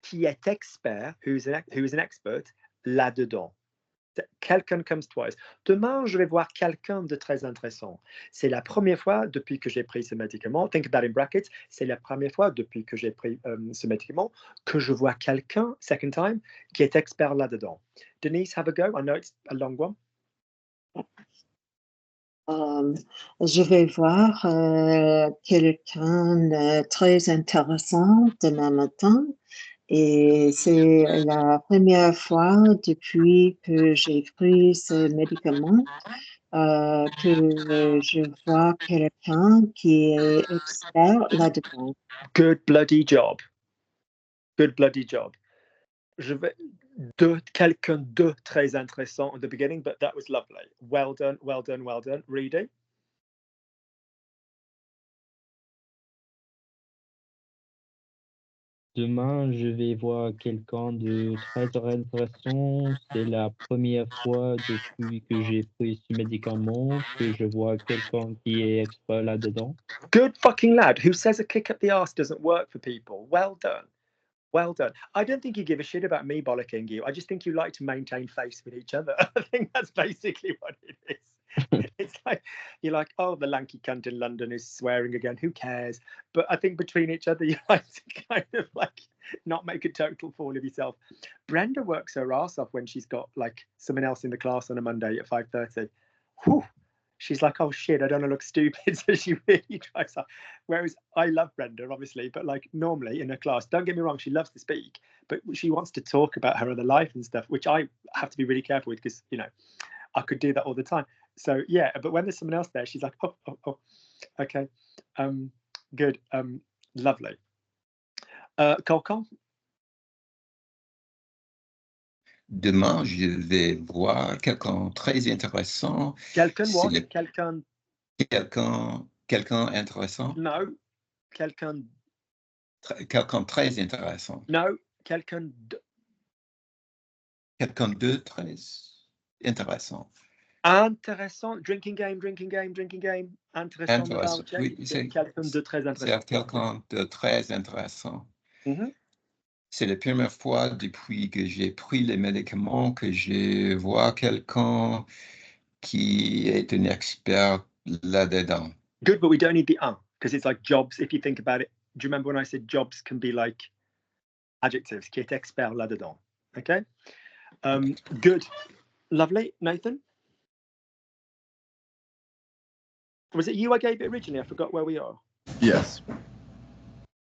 qui est expert, who is an expert, là-dedans. Quelqu'un comes twice. Demain, je vais voir quelqu'un de très intéressant. C'est la première fois depuis que j'ai pris ce médicament. Think about in brackets. C'est la première fois depuis que j'ai pris ce médicament que je vois quelqu'un, second time, qui est expert là-dedans. Denise, have a go. I know it's a long one. Je vais voir quelqu'un de très intéressant demain matin. Et c'est la première fois depuis que j'ai pris ce médicament que je vois quelqu'un qui est expert là-dedans. Good bloody job. Good bloody job. Je vais quelqu'un de très intéressant at the beginning, but that was lovely. Well done, well done, well done. Reading. Demain, je vais voir quelqu'un de très intéressant. C'est la première fois depuis que j'ai pris ce médicament que je vois quelqu'un qui est expert là-dedans. Good fucking lad. Who says a kick up the arse doesn't work for people? Well done. Well done. I don't think you give a shit about me bollocking you. I just think you like to maintain face with each other. I think that's basically what it is. It's like, you're like, oh, the lanky cunt in London is swearing again. Who cares? But I think between each other, you like to kind of like not make a total fool of yourself. Brenda works her ass off when she's got like someone else in the class on a Monday at 5:30. Whew. She's like, oh shit, I don't want to look stupid. So she really tries hard. Whereas I love Brenda, obviously, but like normally in her class, don't get me wrong, she loves to speak, but she wants to talk about her other life and stuff, which I have to be really careful with because, you know, I could do that all the time. So yeah, but when there's someone else there, she's like, oh, okay, good, lovely. Colcon? Demain, je vais voir quelqu'un très intéressant. Quelqu'un C'est what? le- Quelqu'un intéressant. No. Quelqu'un Très intéressant. No. Quelqu'un Quelqu'un de très intéressant. intéressant. Drinking game. Intéressant. Oui, c'est quelqu'un de très intéressant. C'est quelqu'un de très intéressant. Mm-hmm. C'est la première fois depuis que j'ai pris les médicaments que je vois quelqu'un qui est un expert là-dedans. Good, but we don't need the because it's like jobs. If you think about it, do you remember when I said jobs can be like adjectives? Qui est expert là-dedans. Okay. Good. Lovely. Nathan? Was it you I gave it originally? I forgot where we are. Yes.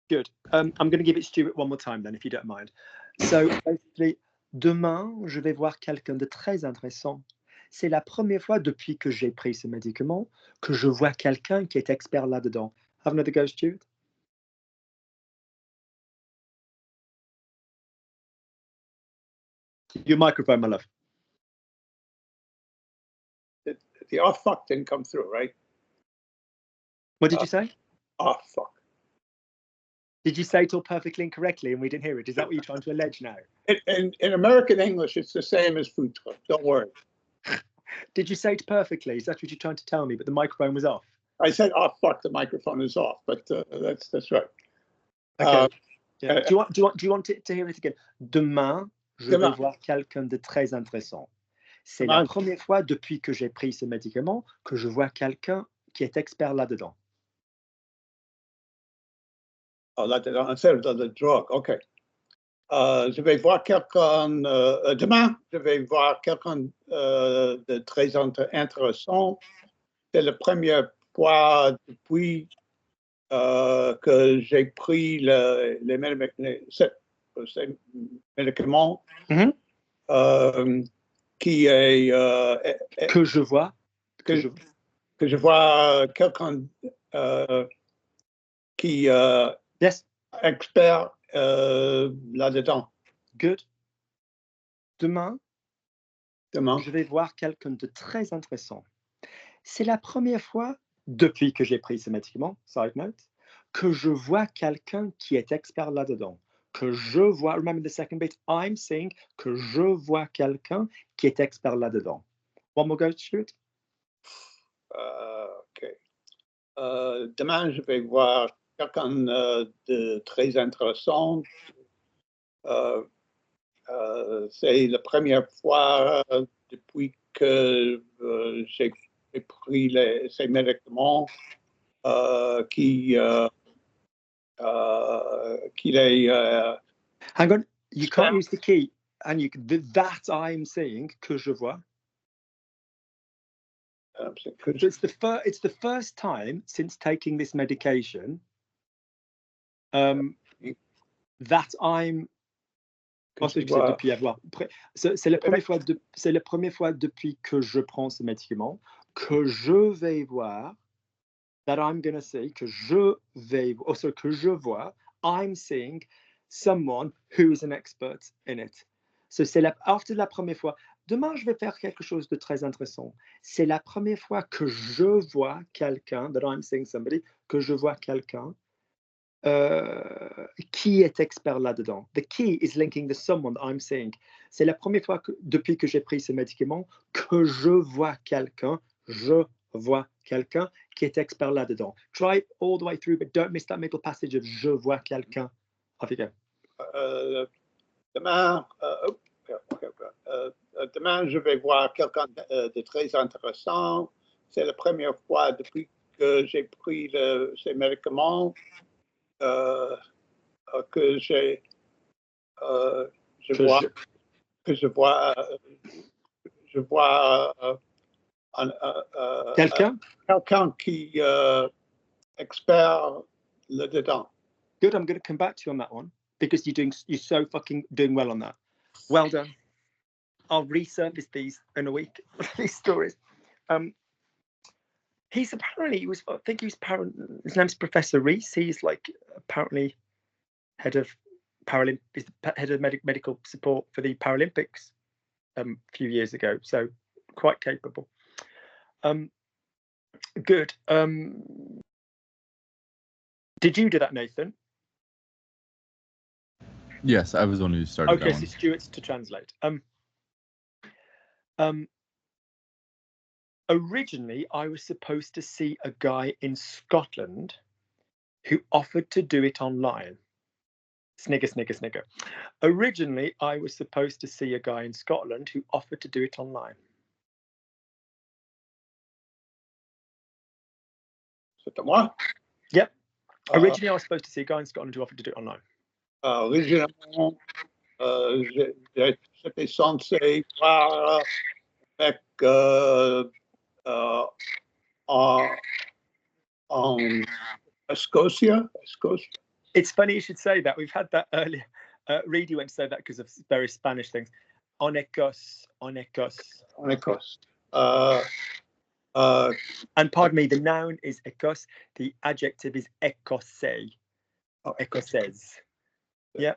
Good. I'm going to give it Stuart one more time then, if you don't mind. So basically, demain, je vais voir quelqu'un de très intéressant. C'est la première fois depuis que j'ai pris ce médicament que je vois quelqu'un qui est expert là-dedans. Have another go, Stuart. Your microphone, my love. The oh fuck didn't come through, right? What did you say? Oh fuck. Did you say it all perfectly incorrectly and we didn't hear it? Is that what you're trying to allege now? In American English, it's the same as food truck. Don't worry. Did you say it perfectly? Is that what you're trying to tell me? But the microphone was off. I said, "Oh fuck, the microphone is off," but that's right. Okay. Yeah. Do you want to hear it again? Demain, je vais voir quelqu'un de très intéressant. C'est la première fois depuis que j'ai pris ce médicament que je vois quelqu'un qui est expert là-dedans. Oh, là-dedans, instead of the drug. Okay. Je vais voir quelqu'un demain. Je vais voir quelqu'un de très intéressant. C'est la première fois depuis que j'ai pris les médicaments qui est que je vois. que je vois quelqu'un qui Yes. expert là-dedans. Good. Demain, Demain. je vais voir quelqu'un de très intéressant. C'est la première fois, depuis que j'ai pris ce médicament, side note, que je vois quelqu'un qui est expert là-dedans. Que je vois, remember the second bit, I'm saying que je vois quelqu'un qui est expert là-dedans. One more go, shoot. OK. Demain, je vais voir quelqu'un de très intéressant. C'est la première fois depuis que j'ai pris ces médicaments qu'il est... Hang on, you can't use the key. And you that I'm saying que je vois. So it's the first time since taking this medication that I'm. C'est la première fois depuis que je prends ce médicament que je vais voir. That I'm going to see que je vais. Also que je vois. I'm seeing someone who is an expert in it. So c'est after la première fois. Demain, je vais faire quelque chose de très intéressant. C'est la première fois que je vois quelqu'un, that I'm seeing somebody, que je vois quelqu'un qui est expert là-dedans. The key is linking the someone that I'm seeing. C'est la première fois depuis que j'ai pris ce médicament que je vois quelqu'un, qui est expert là-dedans. Try all the way through, but don't miss that middle passage of je vois quelqu'un. Off you go. Demain, je vais voir quelqu'un de très intéressant. C'est la première fois depuis que j'ai pris ces médicaments que je vois quelqu'un qui expert là-dedans. Good, I'm going to come back to you on that one because you're so fucking doing well on that. Well done. I'll resurface these in a week. These stories. He's apparently his name's Professor Reese. He's like apparently head of medical support for the Paralympics a few years ago. So quite capable. Good. Did you do that, Nathan? Yes, I was the one who started that one. Okay, so Stuart's to translate. Originally, I was supposed to see a guy in Scotland who offered to do it online. Snigger, snigger, snigger. Originally, I was supposed to see a guy in Scotland who offered to do it online. C'est à moi? Yep. Originally, I was supposed to see a guy in Scotland who offered to do it online. Originalement, j'étais censé voir avec en Scotia. It's funny you should say that. We've had that earlier. Reedy went to say that because of various Spanish things. En Écosse. And pardon me, the noun is Écosse. The adjective is écossais. Écossaise. Yeah.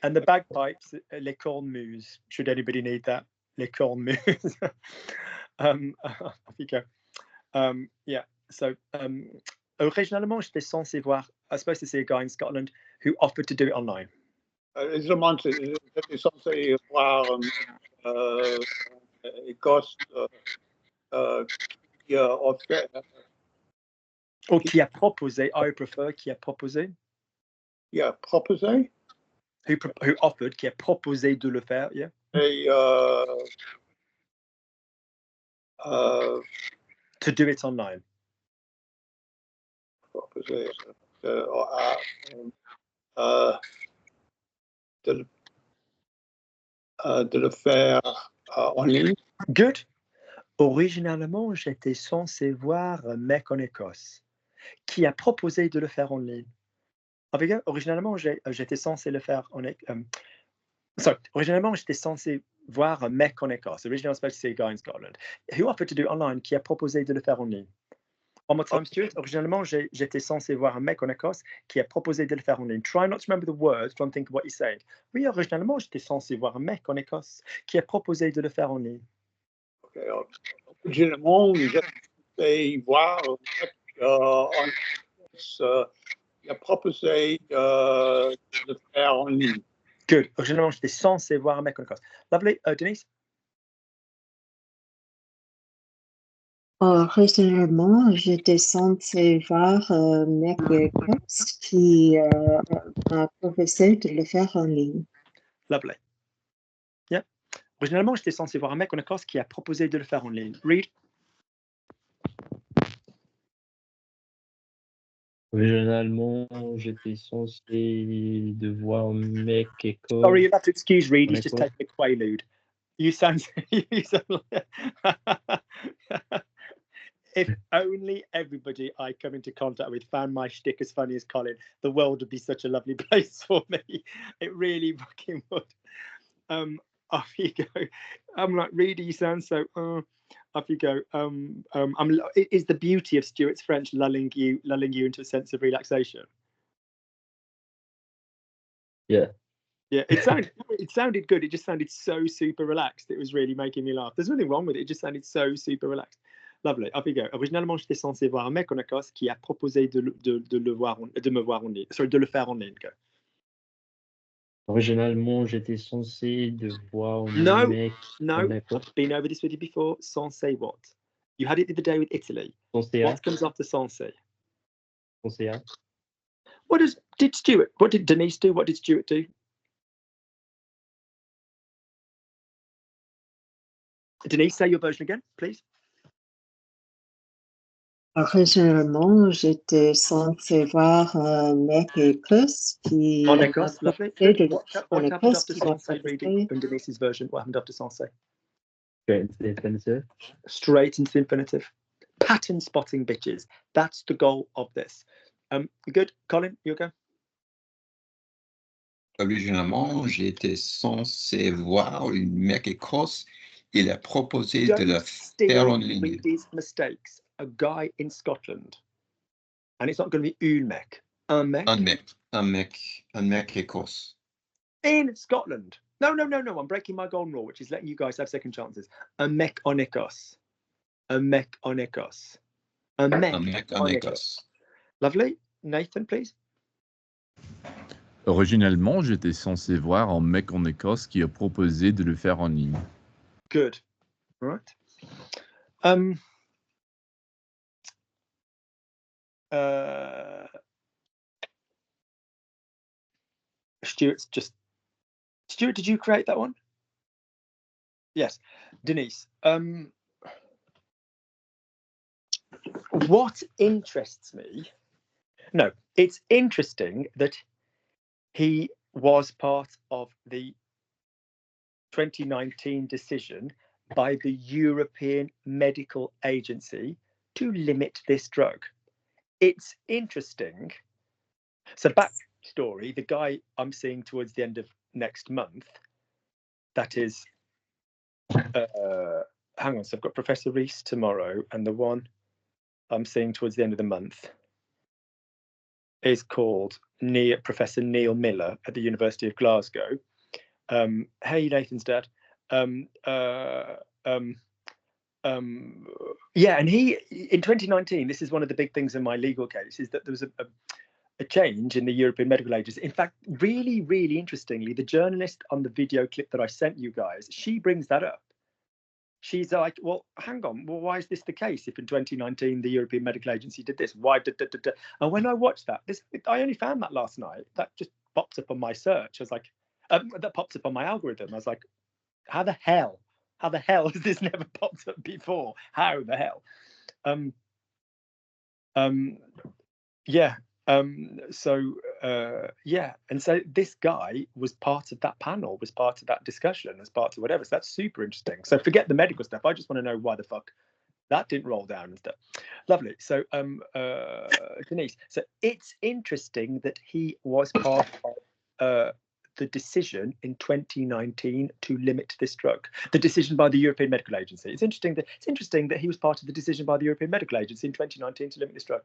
And the bagpipes, les cornemuses. Should anybody need that? Les cornemuses. Off you go. Yeah. So, originalement, j'étais censé voir. I was supposed to see a guy in Scotland who offered to do it online. J'étais censé voir Écosse qui a offert. Ou qui a proposé. I prefer qui a proposé. Qui a proposé. Who offered, qui a proposé de le faire, yeah. Et to do it online. Proposé de le faire en ligne. Good. Originalement, j'étais censé voir un mec en Écosse qui a proposé de le faire en ligne. Originalement, j'étais censé le faire en originalement, j'étais censé voir un mec en Écosse. Originally, I was supposed to see a guy in Scotland who offered to do it online, qui a proposé de le faire en ligne. One more time, Stuart. Originalement, j'étais censé voir un mec en Écosse qui a proposé de le faire en ligne. Try not to remember the words, try and think of what you're saying. Oui, originalement, j'étais censé voir un mec en Écosse qui a proposé de le faire en ligne. Okay. Originalement, j'étais voir un mec en Écosse qui a proposé de le faire en ligne. Good. Originalement, j'étais censé voir un mec en Écosse. Lovely. Denise? Originalement, j'étais censé voir un mec écosse qui a proposé de le faire en ligne. Lovely. Yeah. Originalement, j'étais censé voir un mec en Écosse qui a proposé de le faire en ligne. Read. Originalement, j'étais censé de voir un mec écosse. Sorry, you have to excuse Reed. en He's just Écosse. taking a quaalude. You sound. You sound like, if only everybody I come into contact with found my shtick as funny as Colin, the world would be such a lovely place for me. It really fucking would. Off you go. I'm like, Reedy, you sound so. Off you go. It is the beauty of Stuart's French lulling you into a sense of relaxation. Yeah. Yeah, it sounded good. It just sounded so super relaxed. It was really making me laugh. There's nothing wrong with it. It just sounded so super relaxed. Lovely. Off you go. Originalement, j'étais censé voir un mec en Écosse qui a proposé de me voir en ligne. Sorry, de le faire en ligne. Go. Originalement, j'étais censé de voir un No, mec no. en Écosse. I've been over this with you before. Censé what? You had it the other day with Italy. Censé What comes after censé? censé What did Denise do? What did Stuart do? Denise, say your version again, please. Originalement, j'étais censé voir un mec écosse qui En a Écosse, lovely. proposé Good. de What happened Écosse after qui a censé, reading proposé. in Denise's version? What happened after censé? Straight into the infinitive. Straight into the infinitive. Pattern spotting, bitches. That's the goal of this. Good. Colin, you go. Originalement, j'étais censé voir une mec écosse. Il a proposé de le Don't faire en steal ligne. Reedy's mistakes. A guy in Scotland. And it's not going to be une mec. Un mec. Un mec écosse. In Scotland. No. I'm breaking my golden rule, which is letting you guys have second chances. Un mec en Écosse. Un mec en Écosse. Un mec en Écosse. Lovely. Nathan, please. Originalement, j'étais censé voir un mec en Écosse qui a proposé de le faire en ligne. Good. All right. Stuart, did you create that one? Yes. Denise, what interests me? No, it's interesting that he was part of the 2019 decision by the European Medical Agency to limit this drug. It's interesting. So backstory, the guy I'm seeing towards the end of next month, that is, hang on, so I've got Professor Rees tomorrow, and the one I'm seeing towards the end of the month is called Professor Neil Miller at the University of Glasgow. Hey, Nathan's dad. Yeah, and he, in 2019, this is one of the big things in my legal case, is that there was a change in the European Medical Agency. In fact, really, really interestingly, the journalist on the video clip that I sent you guys, she brings that up. She's like, well, hang on, well, why is this the case? If in 2019 the European Medical Agency did this, why did? And when I watched that, I only found that last night. That just popped up on my search. I was like, that popped up on my algorithm. I was like, how the hell has this never popped up before? How the hell? Yeah. Yeah, and so this guy was part of that panel, was part of that discussion, as part of whatever. So that's super interesting. So forget the medical stuff. I just want to know why the fuck that didn't roll down and stuff. Lovely. So Denise, so it's interesting that he was part of the decision in 2019 to limit this drug. The decision by the European Medical Agency. It's interesting that he was part of the decision by the European Medical Agency in 2019 to limit this drug.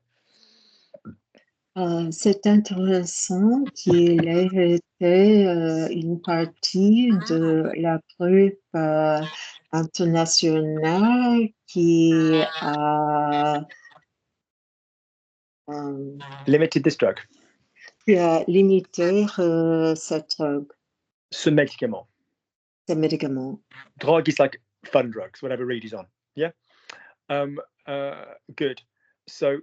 C'est intéressant qu'il ait été une partie de la groupe internationale qui a Limited this drug. Limité cette drogue, Ce médicament. ce médicament. Drug is like fun drugs, whatever read is on. Yeah. Good. So,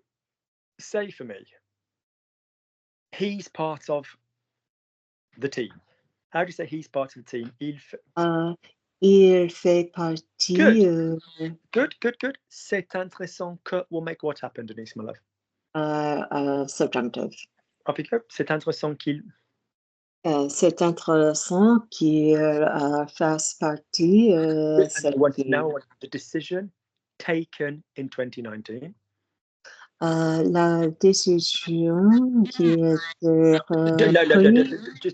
say for me, he's part of the team. How do you say he's part of the team? Il fait partie. Good. C'est intéressant que will make what happen, Denise, my love? Subjunctive. Off you go. C'est intéressant qu'il. C'est intéressant qu'il fasse partie. Now, the decision taken in 2019. La décision qui était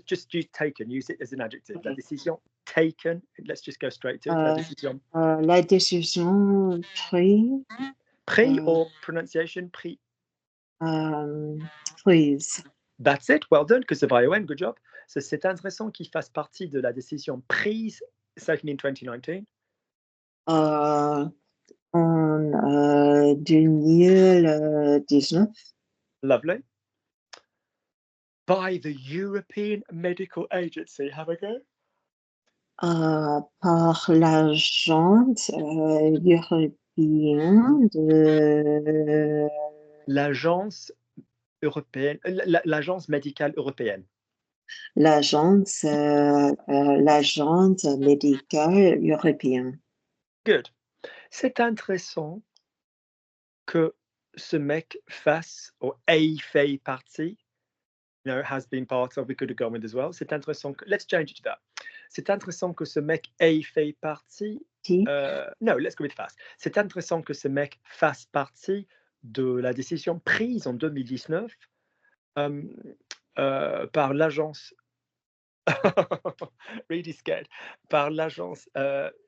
just use taken. Use it as an adjective. Okay. La décision taken. Let's just go straight to it. La décision. La décision prise. Pris or pronunciation pris. Prise. That's it. Well done, because of ION. Good job. So, c'est intéressant qu'il fasse partie de la décision prise taken in 2019. En 2019. Lovely. By the European Medical Agency. Have a go. Par l'agence européenne de... L'agence européenne, l'agence médicale européenne. L'agence médicale européenne. Good. C'est intéressant que ce mec fasse, ou ait fait partie, has been part of, we could have gone with as well. C'est intéressant que, let's change it to that. C'est intéressant que ce mec ait fait partie. No, let's go with fast. C'est intéressant que ce mec fasse partie de la décision prise en 2019 par l'agence. Really scared. Par l'agence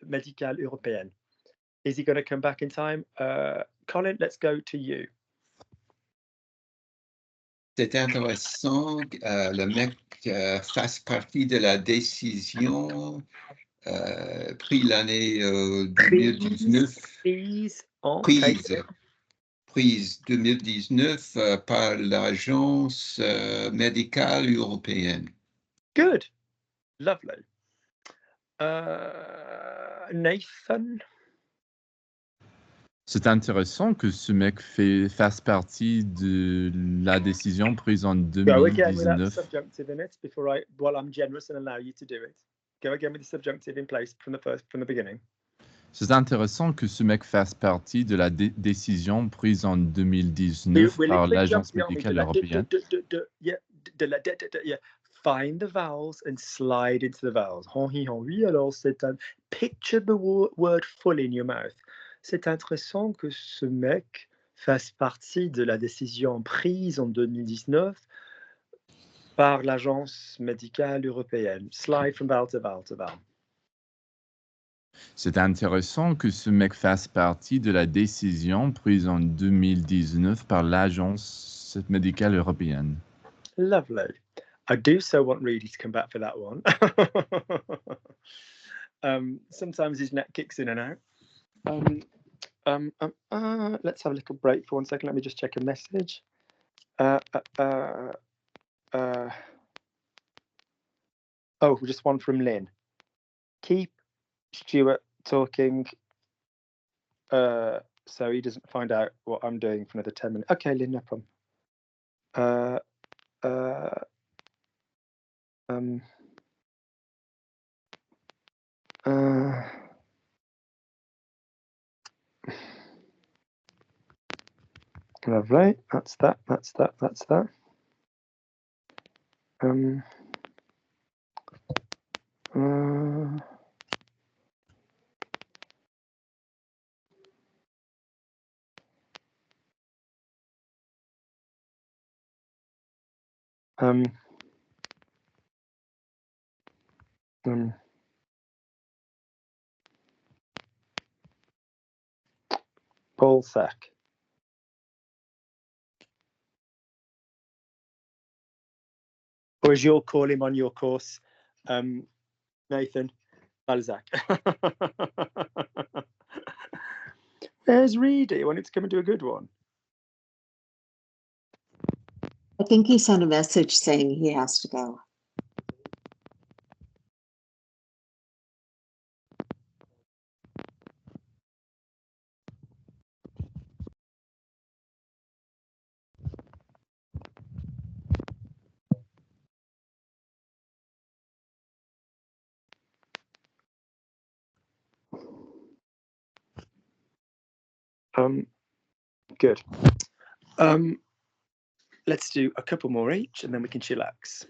médicale européenne. Is he going to come back in time? Colin, let's go to you. C'est intéressant que le mec fasse partie de la décision prise l'année 2019. Prise 2019 par l'agence médicale européenne. Good. Lovely. Nathan? C'est intéressant que ce mec fasse partie de la décision prise en 2019. Go again with that subjunctive in it while I'm generous and allow you to do it. Go again with the subjunctive in place from the beginning. C'est intéressant que ce mec fasse partie de la décision prise en 2019 par l'agence médicale européenne. Find the vowels and slide into the vowels. Oui, alors c'est un picture the word full in your mouth. C'est intéressant que ce mec fasse partie de la décision prise en 2019 par l'agence médicale européenne. Slide from vowel to vowel to vowel. C'est intéressant que ce mec fasse partie de la décision prise en 2019 par l'agence médicale européenne. Lovely. I do so want Reedy to come back for that one. Sometimes his neck kicks in and out. Let's have a little break for 1 second. Let me just check a message. Just one from Lynn. Keep Stuart talking so he doesn't find out what I'm doing for another 10 minutes. Okay, Lynn, no problem. Lovely. That's that. Paul Sack. Or as you'll call him on your course, Nathan, Balzac. Where's Reedy? I want it to come and do a good one. I think he sent a message saying he has to go. Good. Let's do a couple more each, and then we can chillax.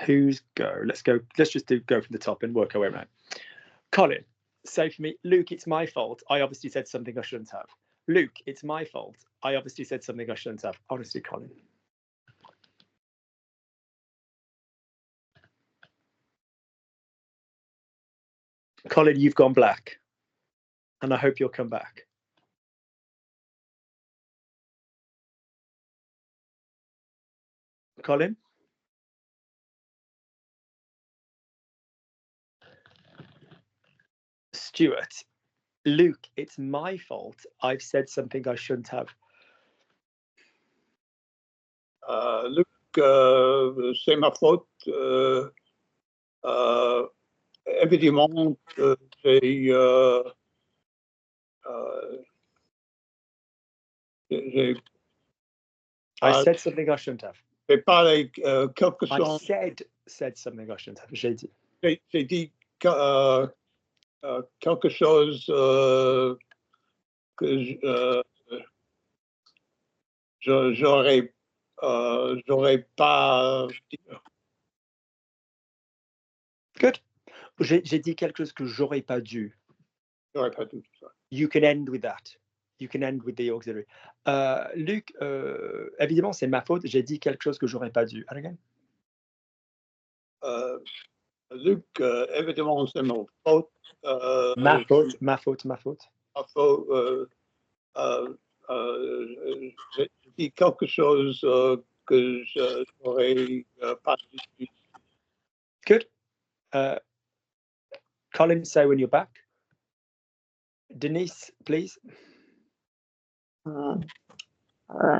Who's go? Let's go. Let's just go from the top and work our way around. Colin, say for me, Luke, it's my fault. I obviously said something I shouldn't have. Luke, it's my fault. I obviously said something I shouldn't have. Honestly, Colin. Colin, you've gone black. And I hope you'll come back. Colin? Stuart, Luke, it's my fault. I've said something I shouldn't have. Luc, c'est ma faute. Évidemment, I said something I shouldn't have. j'ai parlé quelque I chose. said something I shouldn't have. J'ai dit quelque chose que j'aurais pas dit. Good. J'ai dit quelque chose que j'aurais pas dû. J'aurais pas dû. You can end with that. You can end with the auxiliary. Luc, évidemment, c'est ma faute. J'ai dit quelque chose que j'aurais pas dû. And again? Luc, évidemment, c'est ma faute. Ma faute. Ma faute. J'ai dit quelque chose que j'aurais pas dit. Good. Colin, say when you're back. Denise, please.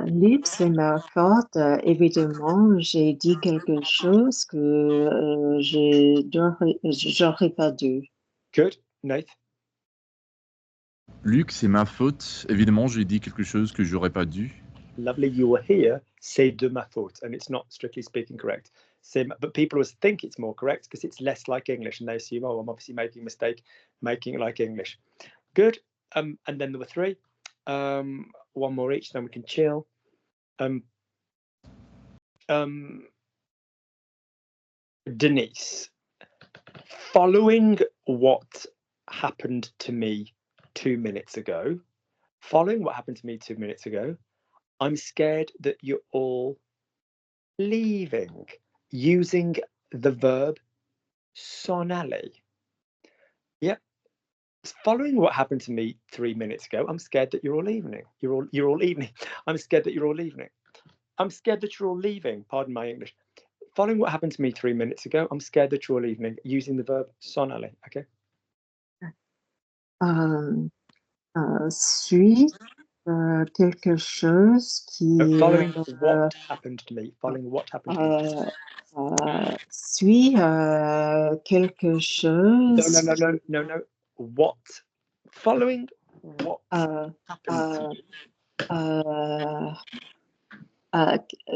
Luc, c'est ma faute. Évidemment, j'ai dit quelque chose que j'aurais pas dû. Good. Nath. Luc, c'est ma faute. Évidemment, j'ai dit quelque chose que j'aurais pas dû. Lovely, you were here. C'est de ma faute, and it's not strictly speaking correct. But people always think it's more correct because it's less like English, and they assume, oh, I'm obviously making a mistake, making it like English. Good. And then there were three. One more each, then we can chill. Denise, following what happened to me 2 minutes ago, I'm scared that you're all leaving using the verb s'en aller. Yep. Following what happened to me 3 minutes ago, I'm scared that you're all leaving. You're all leaving. I'm scared that you're all leaving. I'm scared that you're all leaving. Pardon my English. Following what happened to me 3 minutes ago, I'm scared that you're all leaving using the verb s'en aller. Okay. Suis quelque chose qui. Following what happened to me. Following what happened to me. Suis quelque chose. No. What? Following what happened to me.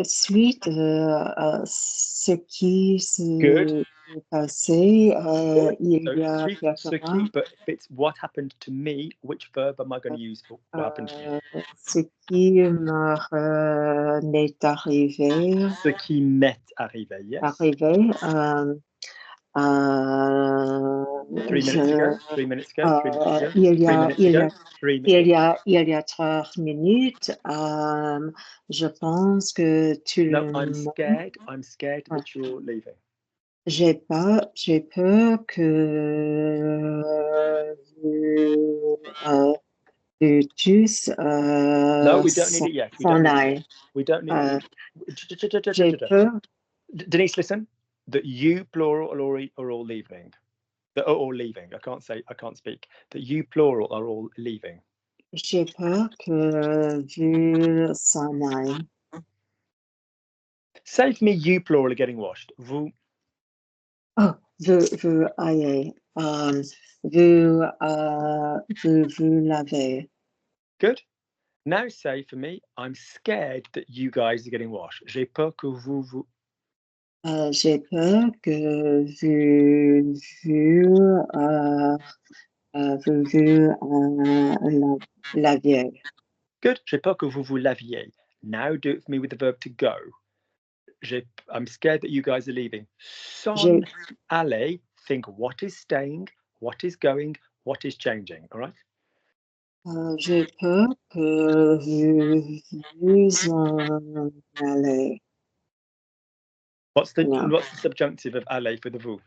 Suite ce qui s'est passé il y a quelques mois. But if it's what happened to me, which verb am I going to use for what happened to me? Ce qui m'est arrivé. Ce qui m'est arrivé, yes. Arrivé. 3 minutes ago. 3 minutes ago. 3 minutes ago. il 3 y a, minutes il y ago. a, 3 il minutes. y a, il y a 3 minutes. Je pense que tout No, le I'm monde. scared. I'm scared that you're leaving. J'ai peur que vous tous No, we don't need it yet. We don't s'en need it aillent. yet. We don't need Euh, it. J'ai peur. Denise, listen. That you plural are all leaving. That are all leaving. I can't speak. That you plural are all leaving. J'ai peur que vous s'en aillent. Say for me, you plural are getting washed. Vous. Oh, vous aillez. Vous lavez. Good. Now say for me, I'm scared that you guys are getting washed. J'ai peur que vous. J'ai peur que vous laviez. Good. J'ai peur que vous laviez. Now do it for me with the verb to go. I'm scared that you guys are leaving. Son aller, think what is staying, what is going, what is changing. All right? J'ai peur que vous en allez. What's the No. subjunctive of aller for the vous?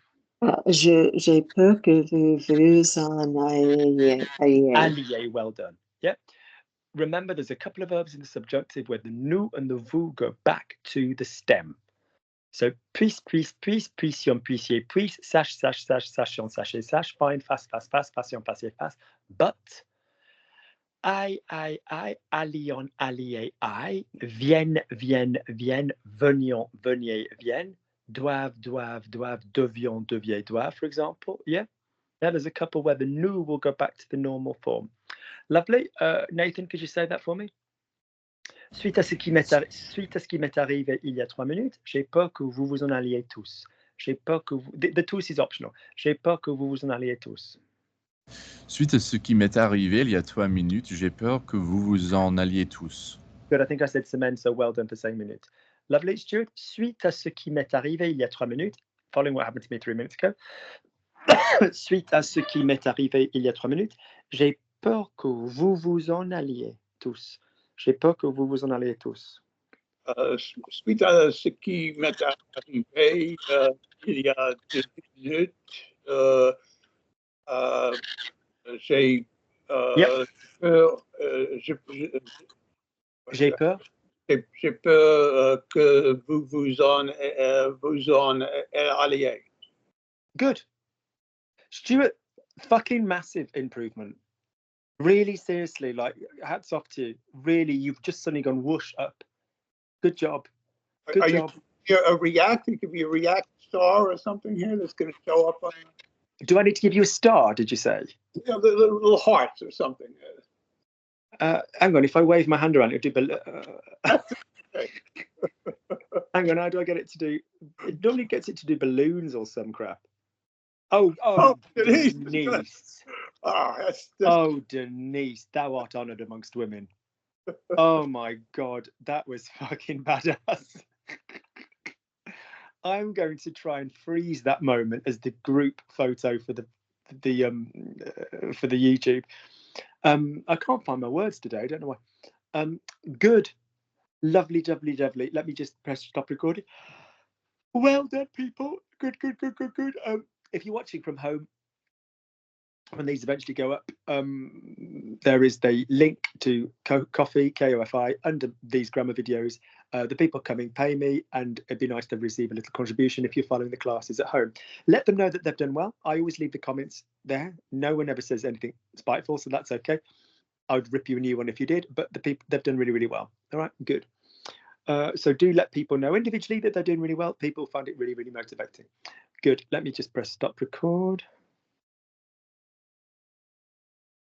J'ai peur que vous en alliez. Allier, well done. Yep. Remember, there's a couple of verbs in the subjunctive where the nous and the vous go back to the stem. So puisse, puission, puissiez, puisse, sache, sachant, sachez, sache, find, fasse, passion, passiez, passe. But I, allion, allier, I, vienne, venions, veniez, vienne, doivent, devions, deviez, doivent, for example. Yeah. Now there's a couple where the nous will go back to the normal form. Lovely. Nathan, could you say that for me? Suite à ce qui m'est arrivé il y a 3 minutes, j'ai peur que vous vous en alliez tous. J'ai peur que vous... The tous is optional. J'ai peur que vous vous en alliez tous. Suite à ce qui m'est arrivé il y a 3 minutes, j'ai peur que vous vous en alliez tous. Good, I think I said cement, so well done for saying minutes. Lovely, Stuart. Suite à ce qui m'est arrivé il y a 3 minutes, following what happened to me 3 minutes ago. Suite à ce qui m'est arrivé il y a 3 minutes, j'ai peur que vous vous en alliez tous. J'ai peur que vous vous en alliez tous. Suite à ce qui m'est arrivé il y a 2 minutes, j'ai peur. J'ai peur. J'ai peur que vous vous en alliez. Good. Stuart, fucking massive improvement. Really, seriously, like, hats off to you. Really, you've just suddenly gone whoosh up. Good job. Good job. You a react? You give you a react star or something here that's going to show up on. Do I need to give you a star, did you say? Yeah, the little hearts or something. Hang on, if I wave my hand around, it'll do. Hang on, how do I get it to do? It normally gets it to do balloons or some crap. Oh, Denise. Oh, Denise, thou art honoured amongst women. Oh my God, that was fucking badass. I'm going to try and freeze that moment as the group photo for the YouTube. I can't find my words today. I don't know why. Good, lovely. Let me just press stop recording. Well done, people. Good. If you're watching from home, when these eventually go up, there is the link to Kofi, Kofi, under these grammar videos. The people coming pay me, and it'd be nice to receive a little contribution if you're following the classes at home. Let them know that they've done well. I always leave the comments there. No one ever says anything spiteful, so that's okay. I would rip you a new one if you did, but the people, they've done really well. All right, good. So do let people know individually that they're doing really well. People find it really motivating. Good. Let me just press stop record.